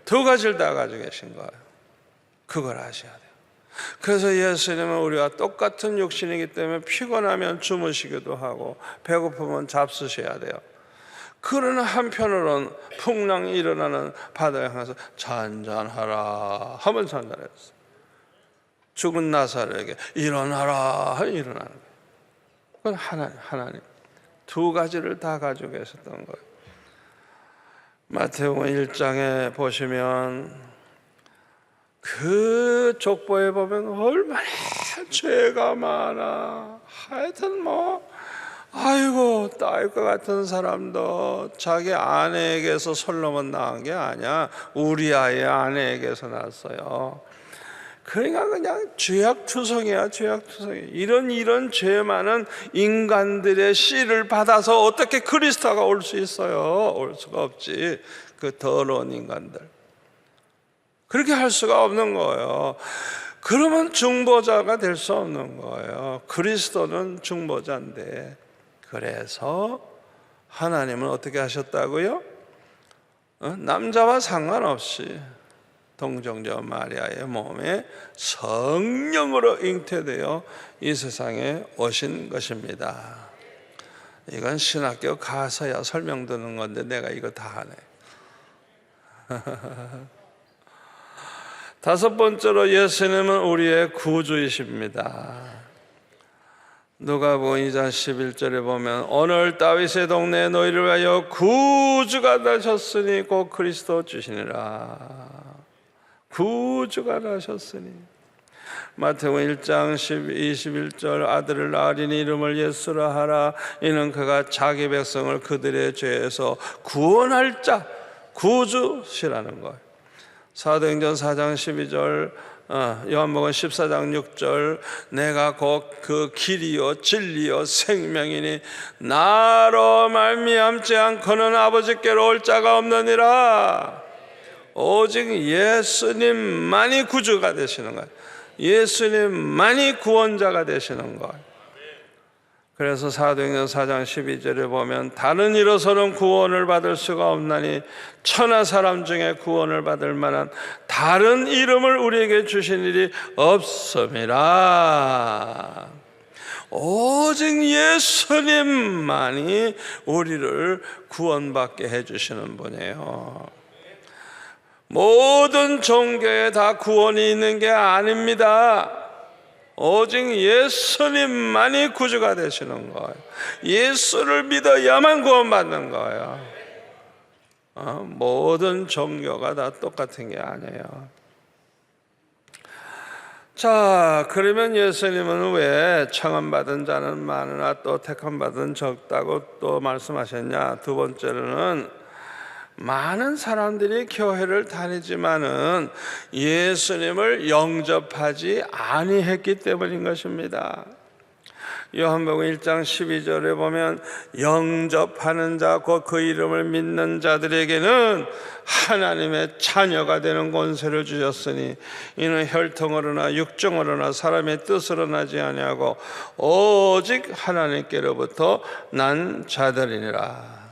두 가지를 다 가지고 계신 거예요. 그걸 아셔야 돼요. 그래서 예수님은 우리와 똑같은 육신이기 때문에 피곤하면 주무시기도 하고 배고프면 잡수셔야 돼요. 그러나 한편으로는 풍랑이 일어나는 바다에 향해서 잔잔하라 하면 잔잔했어요. 죽은 나사로에게 일어나라 하면 일어나는 거예요. 그건 하나님 두 가지를 다 가지고 계셨던 거예요. 마태복음 1장에 보시면 그 족보에 보면 얼마나 죄가 많아. 하여튼 아이고 딸과 같은 사람도 자기 아내에게서 솔로몬 낳은 게 아니야. 우리아의 아내에게서 낳았어요. 그러니까 그냥 죄악투성이야. 죄악투성이. 이런 죄 많은 인간들의 씨를 받아서 어떻게 그리스도가 올 수 있어요? 올 수가 없지. 그 더러운 인간들. 그렇게 할 수가 없는 거예요. 그러면 중보자가 될 수 없는 거예요. 그리스도는 중보자인데, 그래서 하나님은 어떻게 하셨다고요? 남자와 상관없이 동정녀 마리아의 몸에 성령으로 잉태되어 이 세상에 오신 것입니다. 이건 신학교 가서야 설명 듣는 건데 내가 이거 다 하네. 다섯 번째로 예수님은 우리의 구주이십니다. 누가복음 2장 11절에 보면 오늘 다윗의 동네에 너희를 위하여 구주가 나셨으니 곧 그리스도 주시니라. 구주가 나셨으니. 마태복음 1장 21절 아들을 낳으리니 이름을 예수라 하라. 이는 그가 자기 백성을 그들의 죄에서 구원할 자, 구주시라는 거예요. 사도행전 4장 12절, 요한복음 14장 6절 내가 곧 그 길이요 진리요 생명이니 나로 말미암지 않고는 아버지께로 올 자가 없느니라. 오직 예수님만이 구주가 되시는 거예요. 예수님만이 구원자가 되시는 거예요. 그래서 사도행전 4장 12절에 보면 다른 이로서는 구원을 받을 수가 없나니 천하 사람 중에 구원을 받을 만한 다른 이름을 우리에게 주신 일이 없음이라. 오직 예수님만이 우리를 구원받게 해주시는 분이에요. 모든 종교에 다 구원이 있는 게 아닙니다. 오직 예수님만이 구주가 되시는 거예요. 예수를 믿어야만 구원받는 거예요. 모든 종교가 다 똑같은 게 아니에요. 자, 그러면 예수님은 왜 청함받은 자는 많으나 또 택함받은 적다고 또 말씀하셨냐? 두 번째로는 많은 사람들이 교회를 다니지만은 예수님을 영접하지 아니했기 때문인 것입니다. 요한복음 1장 12절에 보면 영접하는 자 곧 그 이름을 믿는 자들에게는 하나님의 자녀가 되는 권세를 주셨으니 이는 혈통으로나 육정으로나 사람의 뜻으로 나지 아니하고 오직 하나님께로부터 난 자들이니라.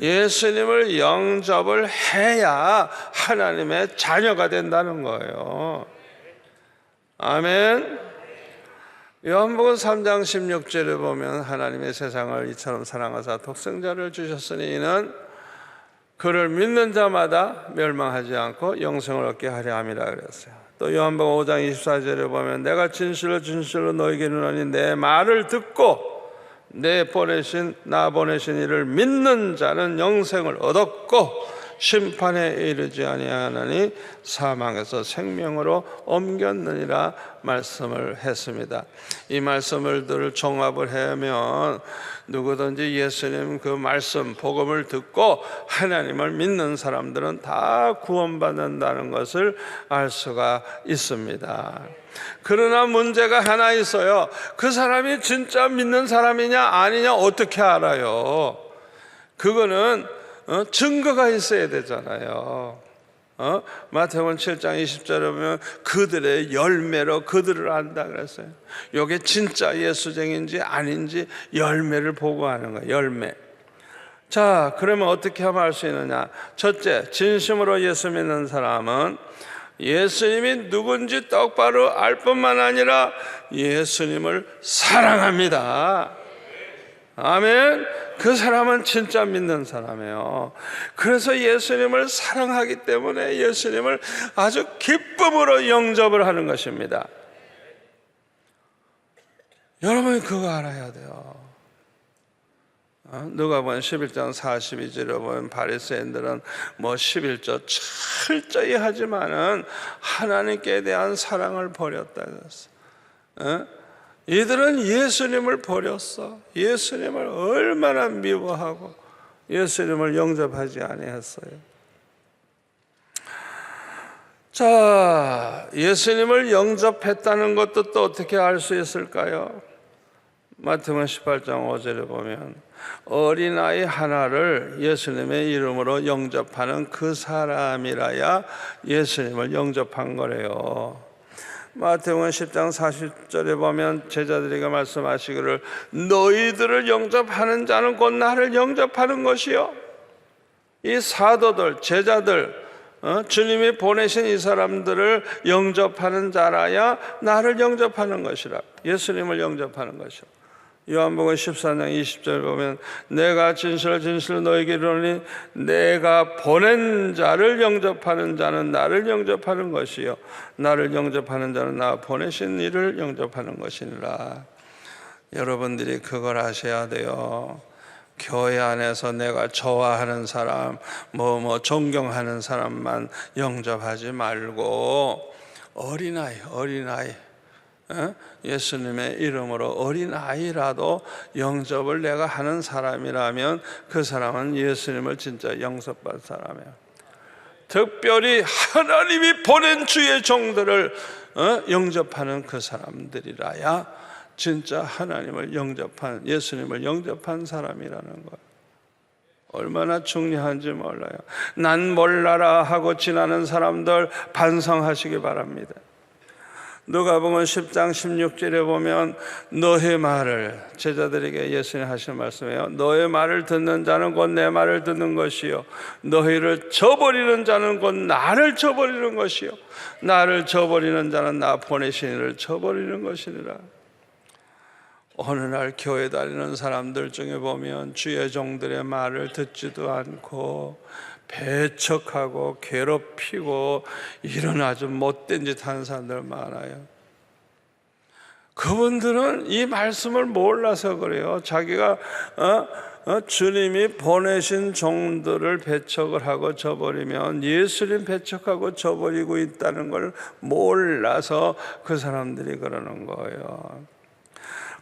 예수님을 영접을 해야 하나님의 자녀가 된다는 거예요. 아멘. 요한복음 3장 16절에 보면 하나님의 세상을 이처럼 사랑하사 독생자를 주셨으니 이는 그를 믿는 자마다 멸망하지 않고 영생을 얻게 하려 함이라 그랬어요. 또 요한복음 5장 24절에 보면 내가 진실로 진실로 너에게 이르노니 내 말을 듣고 나 보내신 이를 믿는 자는 영생을 얻었고 심판에 이르지 아니하나니 사망에서 생명으로 옮겼느니라 말씀을 했습니다. 이 말씀을 종합을 하면 누구든지 예수님 그 말씀 복음을 듣고 하나님을 믿는 사람들은 다 구원받는다는 것을 알 수가 있습니다. 그러나 문제가 하나 있어요. 그 사람이 진짜 믿는 사람이냐 아니냐 어떻게 알아요? 그거는 증거가 있어야 되잖아요. 마태복음 7장 20절에 보면 그들의 열매로 그들을 안다 그랬어요. 이게 진짜 예수쟁인지 아닌지 열매를 보고 하는 거예요. 열매. 자, 그러면 어떻게 하면 알 수 있느냐? 첫째, 진심으로 예수 믿는 사람은 예수님이 누군지 똑바로 알 뿐만 아니라 예수님을 사랑합니다. 아멘. 그 사람은 진짜 믿는 사람이에요. 그래서 예수님을 사랑하기 때문에 예수님을 아주 기쁨으로 영접을 하는 것입니다. 여러분이 그거 알아야 돼요. 누가복음 11장 42절에 보면 바리새인들은 뭐 11조 철저히 하지만은 하나님께 대한 사랑을 버렸다 그랬어. 이들은 예수님을 버렸어. 예수님을 얼마나 미워하고 예수님을 영접하지 아니했어요. 자, 예수님을 영접했다는 것도 또 어떻게 알 수 있을까요? 마태복음 18장 5절에 보면 어린아이 하나를 예수님의 이름으로 영접하는 그 사람이라야 예수님을 영접한 거래요. 마태복음 10장 40절에 보면 제자들에게 말씀하시기를 너희들을 영접하는 자는 곧 나를 영접하는 것이요. 이 사도들, 제자들, 주님이 보내신 이 사람들을 영접하는 자라야 나를 영접하는 것이라. 예수님을 영접하는 것이라. 요한복음 14장 20절에 보면 내가 진실로 너에게 이르노니 내가 보낸 자를 영접하는 자는 나를 영접하는 것이요 나를 영접하는 자는 나 보내신 이를 영접하는 것이니라. 여러분들이 그걸 아셔야 돼요. 교회 안에서 내가 좋아하는 사람, 존경하는 사람만 영접하지 말고 어린아이 예수님의 이름으로 어린아이라도 영접을 내가 하는 사람이라면 그 사람은 예수님을 진짜 영접한 사람이에요. 특별히 하나님이 보낸 주의 종들을 영접하는 그 사람들이라야 진짜 하나님을 영접한, 예수님을 영접한 사람이라는 거예요. 얼마나 중요한지 몰라요. 난 몰라라 하고 지나는 사람들 반성하시기 바랍니다. 누가복음 10장 16절에 보면 너의 말을, 제자들에게 예수님 하시는 말씀이에요. 너의 말을 듣는 자는 곧 내 말을 듣는 것이요 너희를 저버리는 자는 곧 나를 저버리는 것이요 나를 저버리는 자는 나 보내신 이를 저버리는 것이니라. 어느 날 교회 다니는 사람들 중에 보면 주의 종들의 말을 듣지도 않고 배척하고 괴롭히고 이런 아주 못된 짓 하는 사람들 많아요. 그분들은 이 말씀을 몰라서 그래요. 자기가 주님이 보내신 종들을 배척을 하고 저버리면 예수님 배척하고 저버리고 있다는 걸 몰라서 그 사람들이 그러는 거예요.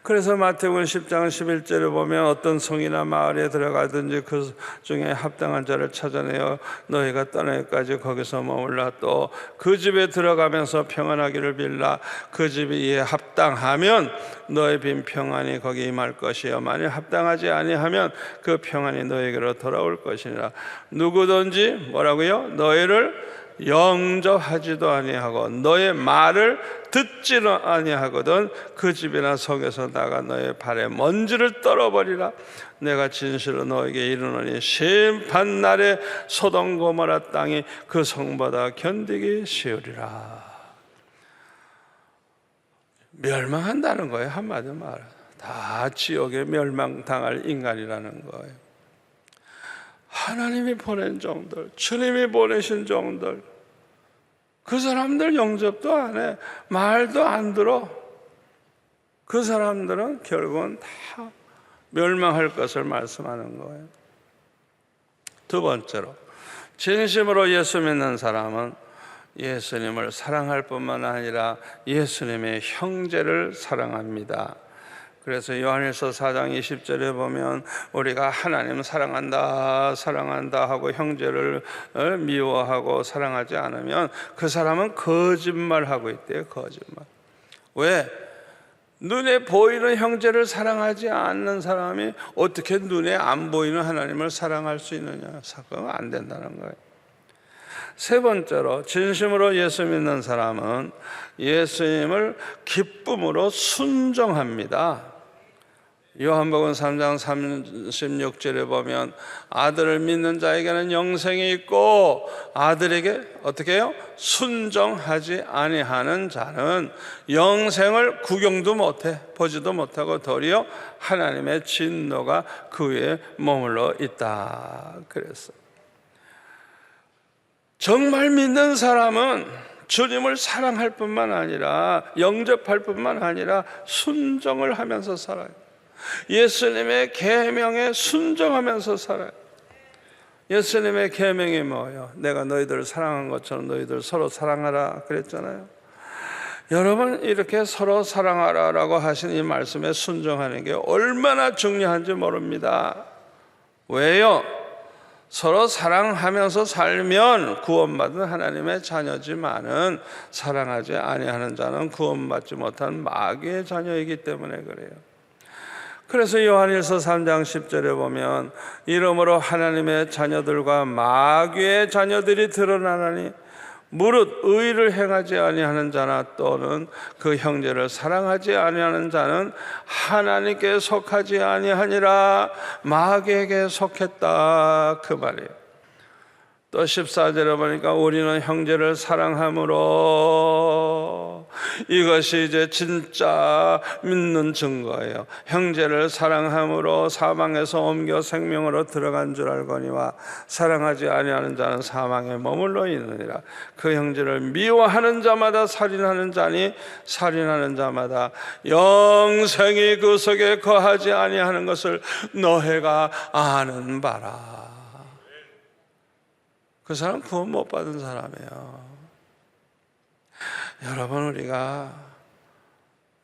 그래서 마태복음 10장 11절에 보면 어떤 성이나 마을에 들어가든지 그 중에 합당한 자를 찾아내어 너희가 떠나기까지 거기서 머물라. 또 그 집에 들어가면서 평안하기를 빌라. 그 집이 이에 합당하면 너의 빈 평안이 거기 임할 것이요 만일 합당하지 아니하면 그 평안이 너에게로 돌아올 것이니라. 누구든지 뭐라고요? 너희를 영접하지도 아니하고 너의 말을 듣지는 아니하거든 그 집이나 성에서 나가 너의 발에 먼지를 떨어버리라. 내가 진실로 너에게 이르노니 심판날에 소돔 고모라 땅이 그 성보다 견디기 쉬우리라. 멸망한다는 거예요. 한마디로 말해 다 지옥에 멸망당할 인간이라는 거예요. 하나님이 보낸 종들, 주님이 보내신 종들, 그 사람들 영접도 안 해, 말도 안 들어. 그 사람들은 결국은 다 멸망할 것을 말씀하는 거예요. 두 번째로, 진심으로 예수 믿는 사람은 예수님을 사랑할 뿐만 아니라 예수님의 형제를 사랑합니다. 그래서 요한일서 4장 20절에 보면 우리가 하나님 사랑한다 사랑한다 하고 형제를 미워하고 사랑하지 않으면 그 사람은 거짓말하고 있대요. 거짓말. 왜? 눈에 보이는 형제를 사랑하지 않는 사람이 어떻게 눈에 안 보이는 하나님을 사랑할 수 있느냐? 그건 안 된다는 거예요. 세 번째로, 진심으로 예수 믿는 사람은 예수님을 기쁨으로 순종합니다. 요한복음 3장 36절에 보면 아들을 믿는 자에게는 영생이 있고 아들에게 어떻게 해요? 순종하지 아니하는 자는 영생을 구경도 못해 보지도 못하고 도리어 하나님의 진노가 그 위에 머물러 있다. 그랬어요. 정말 믿는 사람은 주님을 사랑할 뿐만 아니라 영접할 뿐만 아니라 순종을 하면서 살아요. 예수님의 계명에 순종하면서 살아요. 예수님의 계명이 뭐예요? 내가 너희들을 사랑한 것처럼 너희들 서로 사랑하라 그랬잖아요. 여러분, 이렇게 서로 사랑하라라고 하신 이 말씀에 순종하는 게 얼마나 중요한지 모릅니다. 왜요? 서로 사랑하면서 살면 구원받은 하나님의 자녀지만은 사랑하지 아니하는 자는 구원받지 못한 마귀의 자녀이기 때문에 그래요. 그래서 요한일서 3장 10절에 보면 이러므로 하나님의 자녀들과 마귀의 자녀들이 드러나나니 무릇 의를 행하지 아니하는 자나 또는 그 형제를 사랑하지 아니하는 자는 하나님께 속하지 아니하니라 마귀에게 속했다 그 말이에요. 또 14절에 보니까 우리는 형제를 사랑함으로 이것이 이제 진짜 믿는 증거예요. 형제를 사랑함으로 사망에서 옮겨 생명으로 들어간 줄 알거니와 사랑하지 아니하는 자는 사망에 머물러 있느니라. 그 형제를 미워하는 자마다 살인하는 자니 살인하는 자마다 영생이 그 속에 거하지 아니하는 것을 너희가 아는 바라. 그 사람 구원 못 받은 사람이에요. 여러분, 우리가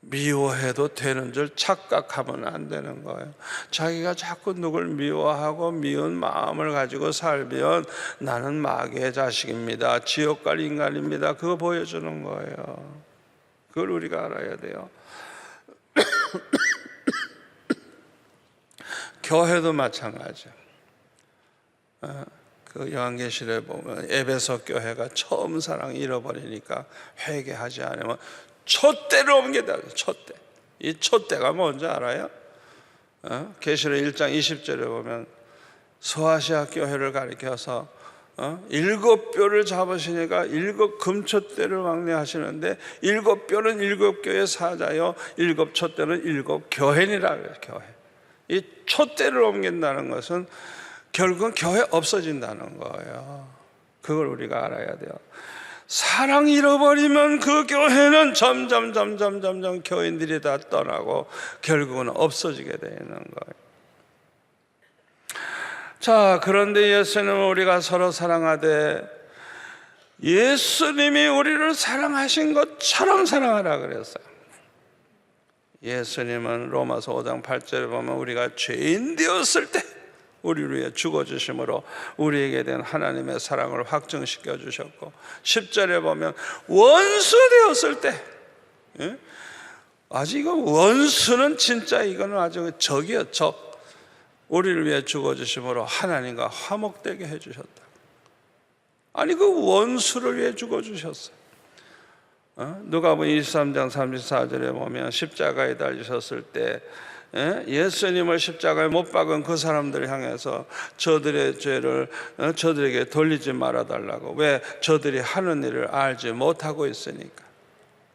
미워해도 되는 줄 착각하면 안 되는 거예요. 자기가 자꾸 누굴 미워하고 미운 마음을 가지고 살면 나는 마귀의 자식입니다, 지옥 갈 인간입니다, 그거 보여주는 거예요. 그걸 우리가 알아야 돼요. 교회도 마찬가지예요. 그 요한계시록에 보면 에베소 교회가 처음 사랑 잃어버리니까 회개하지 않으면 촛대를 옮긴다. 촛대. 이 촛대가 뭔지 알아요? 계시록 1장 20절에 보면 소아시아 교회를 가리켜서 7뼈를 잡으시니까 7 금촛대를 왕래하시는데 7뼈는 7교의 사자요 7 촛대는 7 교회니라 그래요. 교회. 이 촛대를 옮긴다는 것은 결국은 교회 없어진다는 거예요. 그걸 우리가 알아야 돼요. 사랑 잃어버리면 그 교회는 점점 교인들이 다 떠나고 결국은 없어지게 되는 거예요. 자, 그런데 예수님은 우리가 서로 사랑하되 예수님이 우리를 사랑하신 것처럼 사랑하라 그랬어요. 예수님은 로마서 5장 8절에 보면 우리가 죄인 되었을 때 우리를 위해 죽어주심으로 우리에게 된 하나님의 사랑을 확증시켜 주셨고, 10절에 보면 원수 되었을 때, 아주 이거 원수는 진짜 이거는 아주 적이에요. 적. 우리를 위해 죽어주심으로 하나님과 화목되게 해주셨다. 아니 그 원수를 위해 죽어주셨어요. 누가복음 23장 34절에 보면 십자가에 달리셨을 때 예수님을 십자가에 못 박은 그 사람들을 향해서 저들의 죄를 저들에게 돌리지 말아달라고. 왜? 저들이 하는 일을 알지 못하고 있으니까.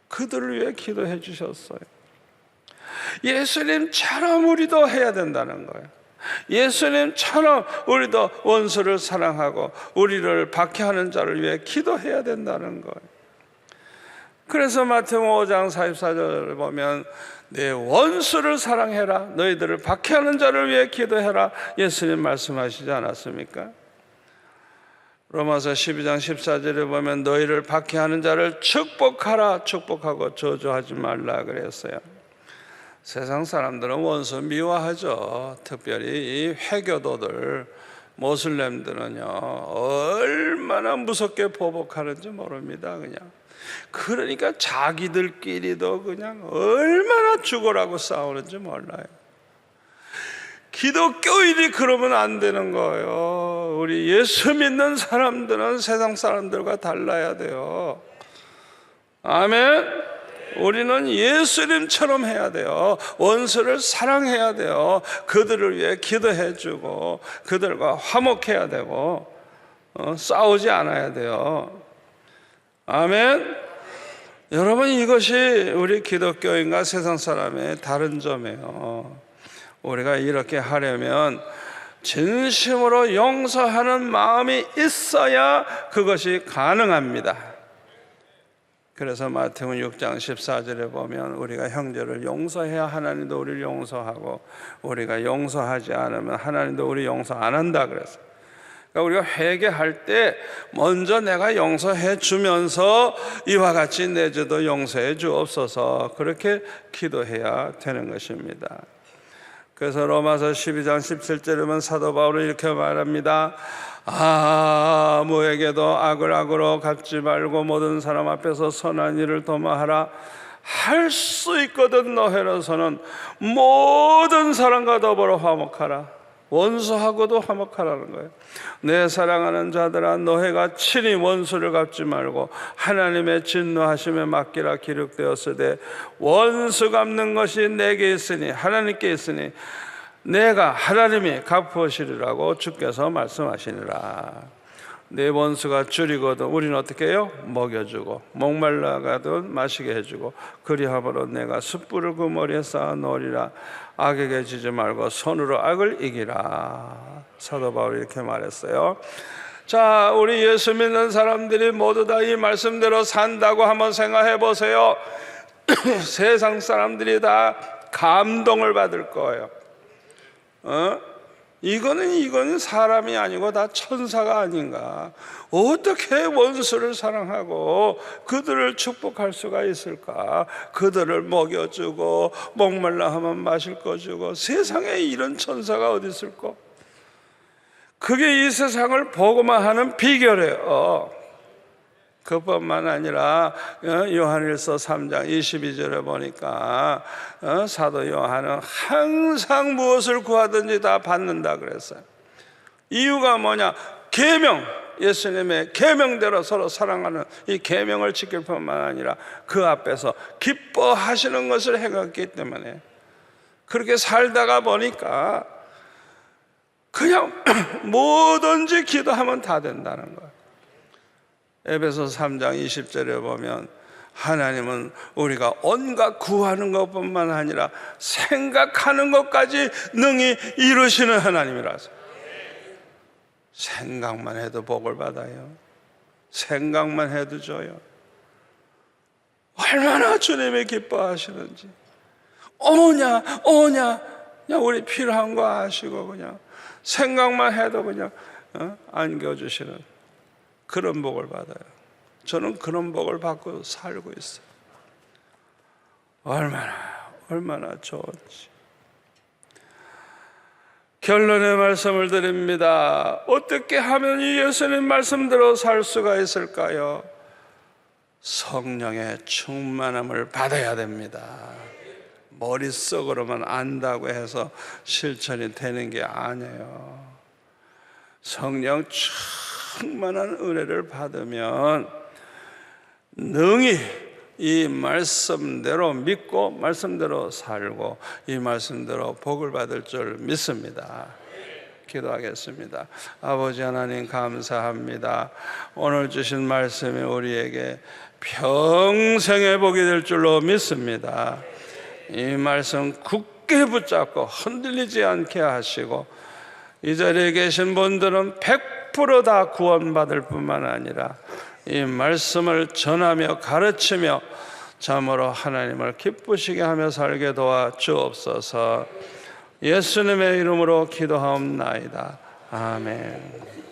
그들을 위해 기도해 주셨어요. 예수님처럼 우리도 해야 된다는 거예요. 예수님처럼 우리도 원수를 사랑하고 우리를 박해하는 자를 위해 기도해야 된다는 거예요. 그래서 마태복음 5장 44절을 보면 내 원수를 사랑해라, 너희들을 박해하는 자를 위해 기도해라, 예수님 말씀하시지 않았습니까? 로마서 12장 14절에 보면 너희를 박해하는 자를 축복하라, 축복하고 저주하지 말라 그랬어요. 세상 사람들은 원수 미워하죠. 특별히 이 회교도들, 모슬렘들은요 얼마나 무섭게 보복하는지 모릅니다. 그러니까 자기들끼리도 그냥 얼마나 죽으라고 싸우는지 몰라요. 기독교인이 그러면 안 되는 거예요. 우리 예수 믿는 사람들은 세상 사람들과 달라야 돼요. 아멘. 우리는 예수님처럼 해야 돼요. 원수를 사랑해야 돼요. 그들을 위해 기도해주고 그들과 화목해야 되고 싸우지 않아야 돼요. 아멘. 여러분, 이것이 우리 기독교인과 세상 사람의 다른 점이에요. 우리가 이렇게 하려면 진심으로 용서하는 마음이 있어야 그것이 가능합니다. 그래서 마태복음 6장 14절에 보면 우리가 형제를 용서해야 하나님도 우리를 용서하고 우리가 용서하지 않으면 하나님도 우리 용서 안 한다 그랬어요. 그러니까 우리가 회개할 때 먼저 내가 용서해 주면서 이와 같이 내 죄도 용서해 주옵소서, 그렇게 기도해야 되는 것입니다. 그래서 로마서 12장 17절에 보면 사도 바울은 이렇게 말합니다. 아무에게도 악을 악으로 갚지 말고 모든 사람 앞에서 선한 일을 도모하라. 할 수 있거든 너희로서는 모든 사람과 더불어 화목하라. 원수하고도 화목하라는 거예요. 내 사랑하는 자들아, 너희가 친히 원수를 갚지 말고 하나님의 진노하심에 맡기라 기록되었으되 원수 갚는 것이 내게 있으니 하나님께 있으니 내가 하나님이 갚으시리라고 주께서 말씀하시니라. 내 원수가 줄이거든 우리는 어떻게 해요? 먹여주고 목말라가든 마시게 해주고 그리함으로 내가 숯불을 그 머리에 쌓아 놓으리라. 악에게 지지 말고 손으로 악을 이기라. 사도 바울이 이렇게 말했어요. 자, 우리 예수 믿는 사람들이 모두 다 이 말씀대로 산다고 한번 생각해 보세요. 세상 사람들이 다 감동을 받을 거예요. 이거는 사람이 아니고 다 천사가 아닌가. 어떻게 원수를 사랑하고 그들을 축복할 수가 있을까? 그들을 먹여주고 목말라 하면 마실 거 주고, 세상에 이런 천사가 어디 있을까? 그게 이 세상을 보고만 하는 비결이에요. 그뿐만 아니라 요한일서 3장 22절에 보니까 사도 요한은 항상 무엇을 구하든지 다 받는다 그랬어요. 이유가 뭐냐? 계명, 예수님의 계명대로 서로 사랑하는 이 계명을 지킬 뿐만 아니라 그 앞에서 기뻐하시는 것을 행했기 때문에 그렇게 살다가 보니까 그냥 뭐든지 기도하면 다 된다는 거예요. 에베소서 3장 20절에 보면 하나님은 우리가 온갖 구하는 것뿐만 아니라 생각하는 것까지 능히 이루시는 하나님이라서 생각만 해도 복을 받아요. 생각만 해도 줘요. 얼마나 주님이 기뻐하시는지. 오냐 그냥 우리 필요한 거 아시고 그냥 생각만 해도 그냥 안겨주시는 그런 복을 받아요. 저는 그런 복을 받고 살고 있어요. 얼마나 좋은지. 결론의 말씀을 드립니다. 어떻게 하면 이 예수님 말씀대로 살 수가 있을까요? 성령의 충만함을 받아야 됩니다. 머릿속으로만 안다고 해서 실천이 되는 게 아니에요. 성령 충만한 은혜를 받으면 능히 이 말씀대로 믿고 말씀대로 살고 이 말씀대로 복을 받을 줄 믿습니다. 기도하겠습니다. 아버지 하나님 감사합니다. 오늘 주신 말씀이 우리에게 평생의 복이 될 줄로 믿습니다. 이 말씀 굳게 붙잡고 흔들리지 않게 하시고 이 자리에 계신 분들은 100% 다 구원받을 뿐만 아니라 이 말씀을 전하며 가르치며 참으로 하나님을 기쁘시게 하며 살게 도와 주옵소서. 예수님의 이름으로 기도하옵나이다. 아멘.